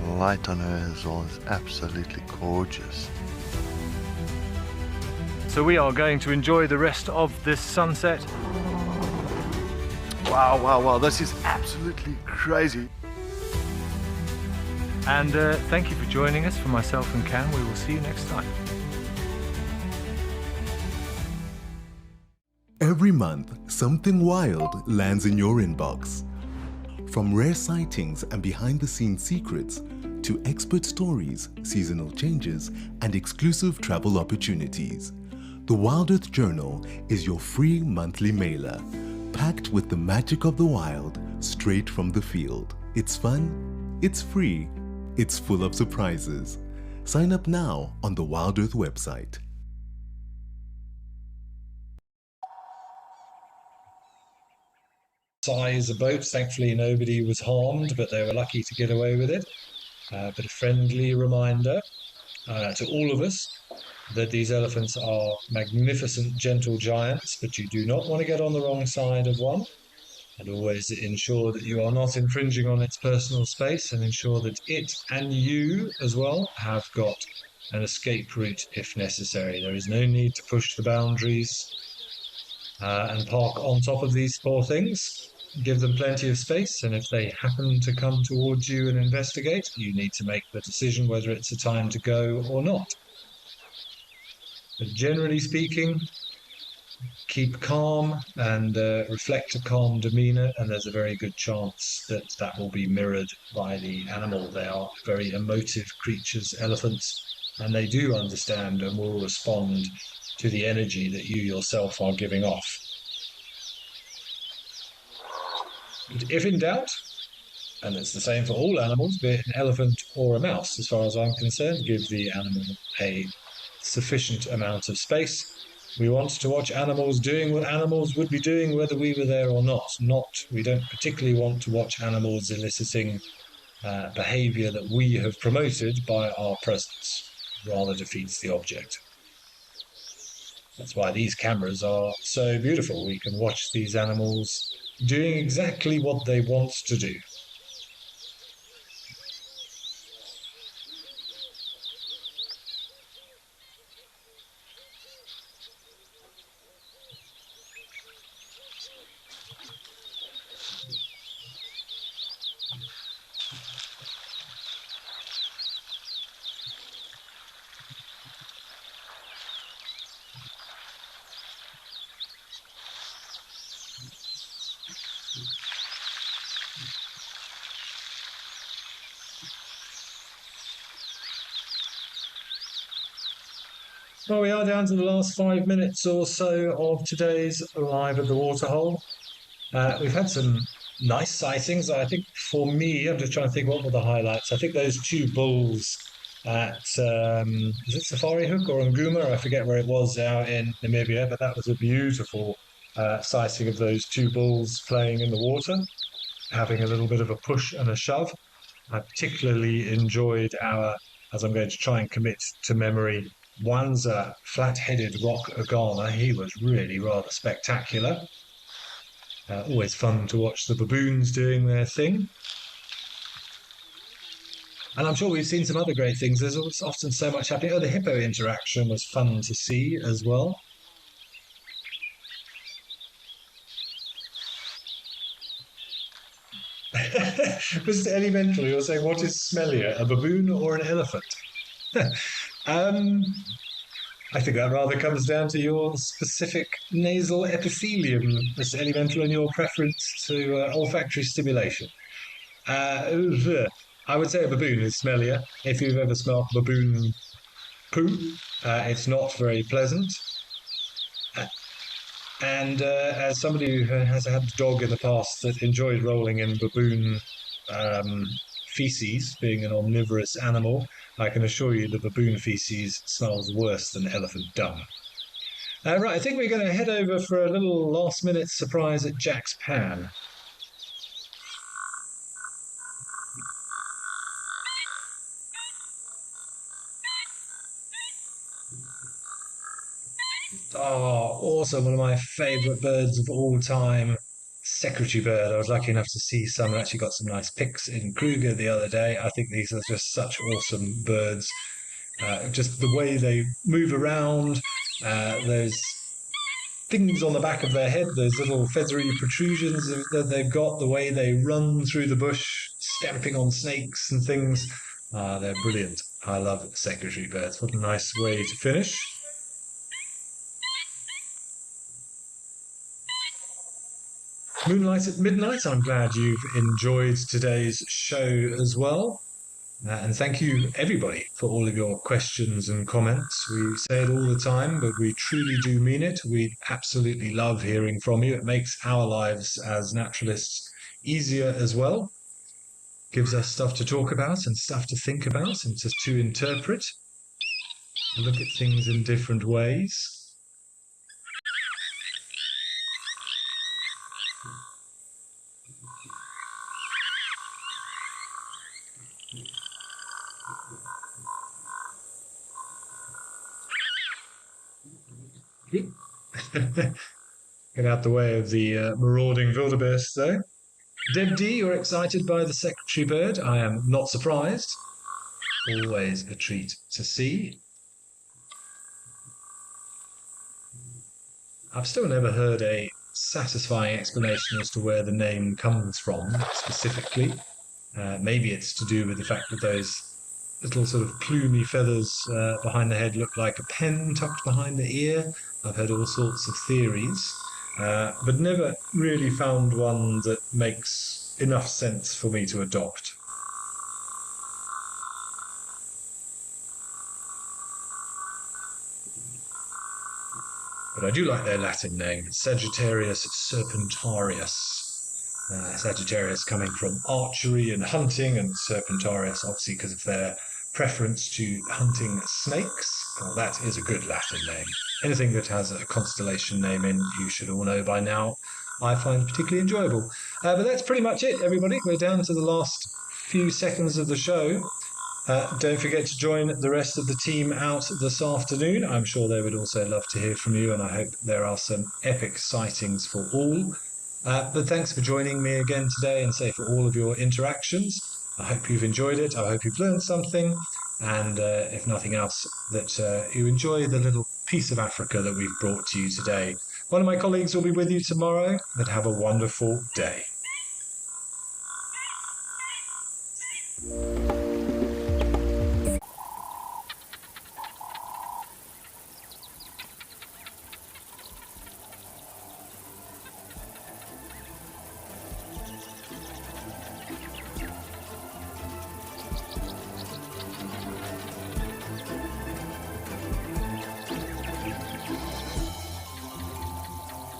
O: The light on her as well is absolutely gorgeous.
J: So we are going to enjoy the rest of this sunset.
O: Wow, this is absolutely crazy.
J: And thank you for joining us. For myself and Cam, we will see you next time.
C: Every month, something wild lands in your inbox. From rare sightings and behind-the-scenes secrets to expert stories, seasonal changes, and exclusive travel opportunities, the Wild Earth Journal is your free monthly mailer, packed with the magic of the wild straight from the field. It's fun, it's free, it's full of surprises. Sign up now on the Wild Earth website.
A: Size of boats. Thankfully, nobody was harmed, but they were lucky to get away with it. But a friendly reminder to all of us that these elephants are magnificent, gentle giants, but you do not want to get on the wrong side of one. And always ensure that you are not infringing on its personal space, and ensure that it and you as well have got an escape route if necessary. There is no need to push the boundaries and park on top of these poor things. give them plenty of space, and if they happen to come towards you and investigate, you need to make the decision whether it's a time to go or not. But generally speaking, keep calm and reflect a calm demeanor, and there's a very good chance that that will be mirrored by the animal. They are very emotive creatures, elephants, and they do understand and will respond to the energy that you yourself are giving off. But if in doubt, and it's the same for all animals, be it an elephant or a mouse, as far as I'm concerned, give the animal a sufficient amount of space. We want to watch animals doing what animals would be doing whether we were there or not. We don't particularly want to watch animals eliciting behavior that we have promoted by our presence. Rather defeats the object. That's why these cameras are so beautiful. We can watch these animals doing exactly what they want to do. Well, we are down to the last 5 minutes or so of today's Live at the Waterhole. We've had some nice sightings. I think for me, I'm just trying to think what were the highlights. I think those two bulls at, is it Safari Hook or Nguma? I forget where it was out in Namibia, but that was a beautiful sighting of those two bulls playing in the water, having a little bit of a push and a shove. I particularly enjoyed as I'm going to try and commit to memory, Wanza flat-headed rock agama. He was really rather spectacular. Always fun to watch the baboons doing their thing. And I'm sure we've seen some other great things. There's often so much happening. Oh, the hippo interaction was fun to see as well. Mr. Elemental, you're saying, what is smellier, a baboon or an elephant? I think that rather comes down to your specific nasal epithelium, Mr. Elemental, and your preference to olfactory stimulation. I would say a baboon is smellier. If you've ever smelled baboon poo, it's not very pleasant. And as somebody who has had a dog in the past that enjoyed rolling in baboon feces, being an omnivorous animal, I can assure you that baboon feces smells worse than elephant dung. Right, I think we're going to head over for a little last-minute surprise at Jack's Pan. Oh, awesome. One of my favourite birds of all time, secretary bird. I was lucky enough to see some and actually got some nice pics in Kruger the other day. I think these are just such awesome birds. Just the way they move around, those things on the back of their head, those little feathery protrusions that they've got, the way they run through the bush, stamping on snakes and things. They're brilliant. I love secretary birds. What a nice way to finish. Moonlight at Midnight, I'm glad you've enjoyed today's show as well. And thank you, everybody, for all of your questions and comments. We say it all the time, but we truly do mean it. We absolutely love hearing from you. It makes our lives as naturalists easier as well. Gives us stuff to talk about and stuff to think about and just to interpret. Look at things in different ways. Get out the way of the marauding wildebeest, though. Deb D, you're excited by the secretary bird. I am not surprised. Always a treat to see. I've still never heard a satisfying explanation as to where the name comes from specifically. Maybe it's to do with the fact that those little sort of plumy feathers behind the head look like a pen tucked behind the ear. I've heard all sorts of theories, but never really found one that makes enough sense for me to adopt. But I do like their Latin name, Sagittarius serpentarius. Sagittarius coming from archery and hunting, and Serpentarius obviously because of their preference to hunting snakes. Well, that is a good Latin name. Anything that has a constellation name in, you should all know by now, I find particularly enjoyable. But that's pretty much it, everybody. We're down to the last few seconds of the show. Don't forget to join the rest of the team out this afternoon. I'm sure they would also love to hear from you, and I hope there are some epic sightings for all. But thanks for joining me again today, and for all of your interactions. I hope you've enjoyed it. I hope you've learned something. And if nothing else, that you enjoy the little piece of Africa that we've brought to you today. One of my colleagues will be with you tomorrow, but have a wonderful day.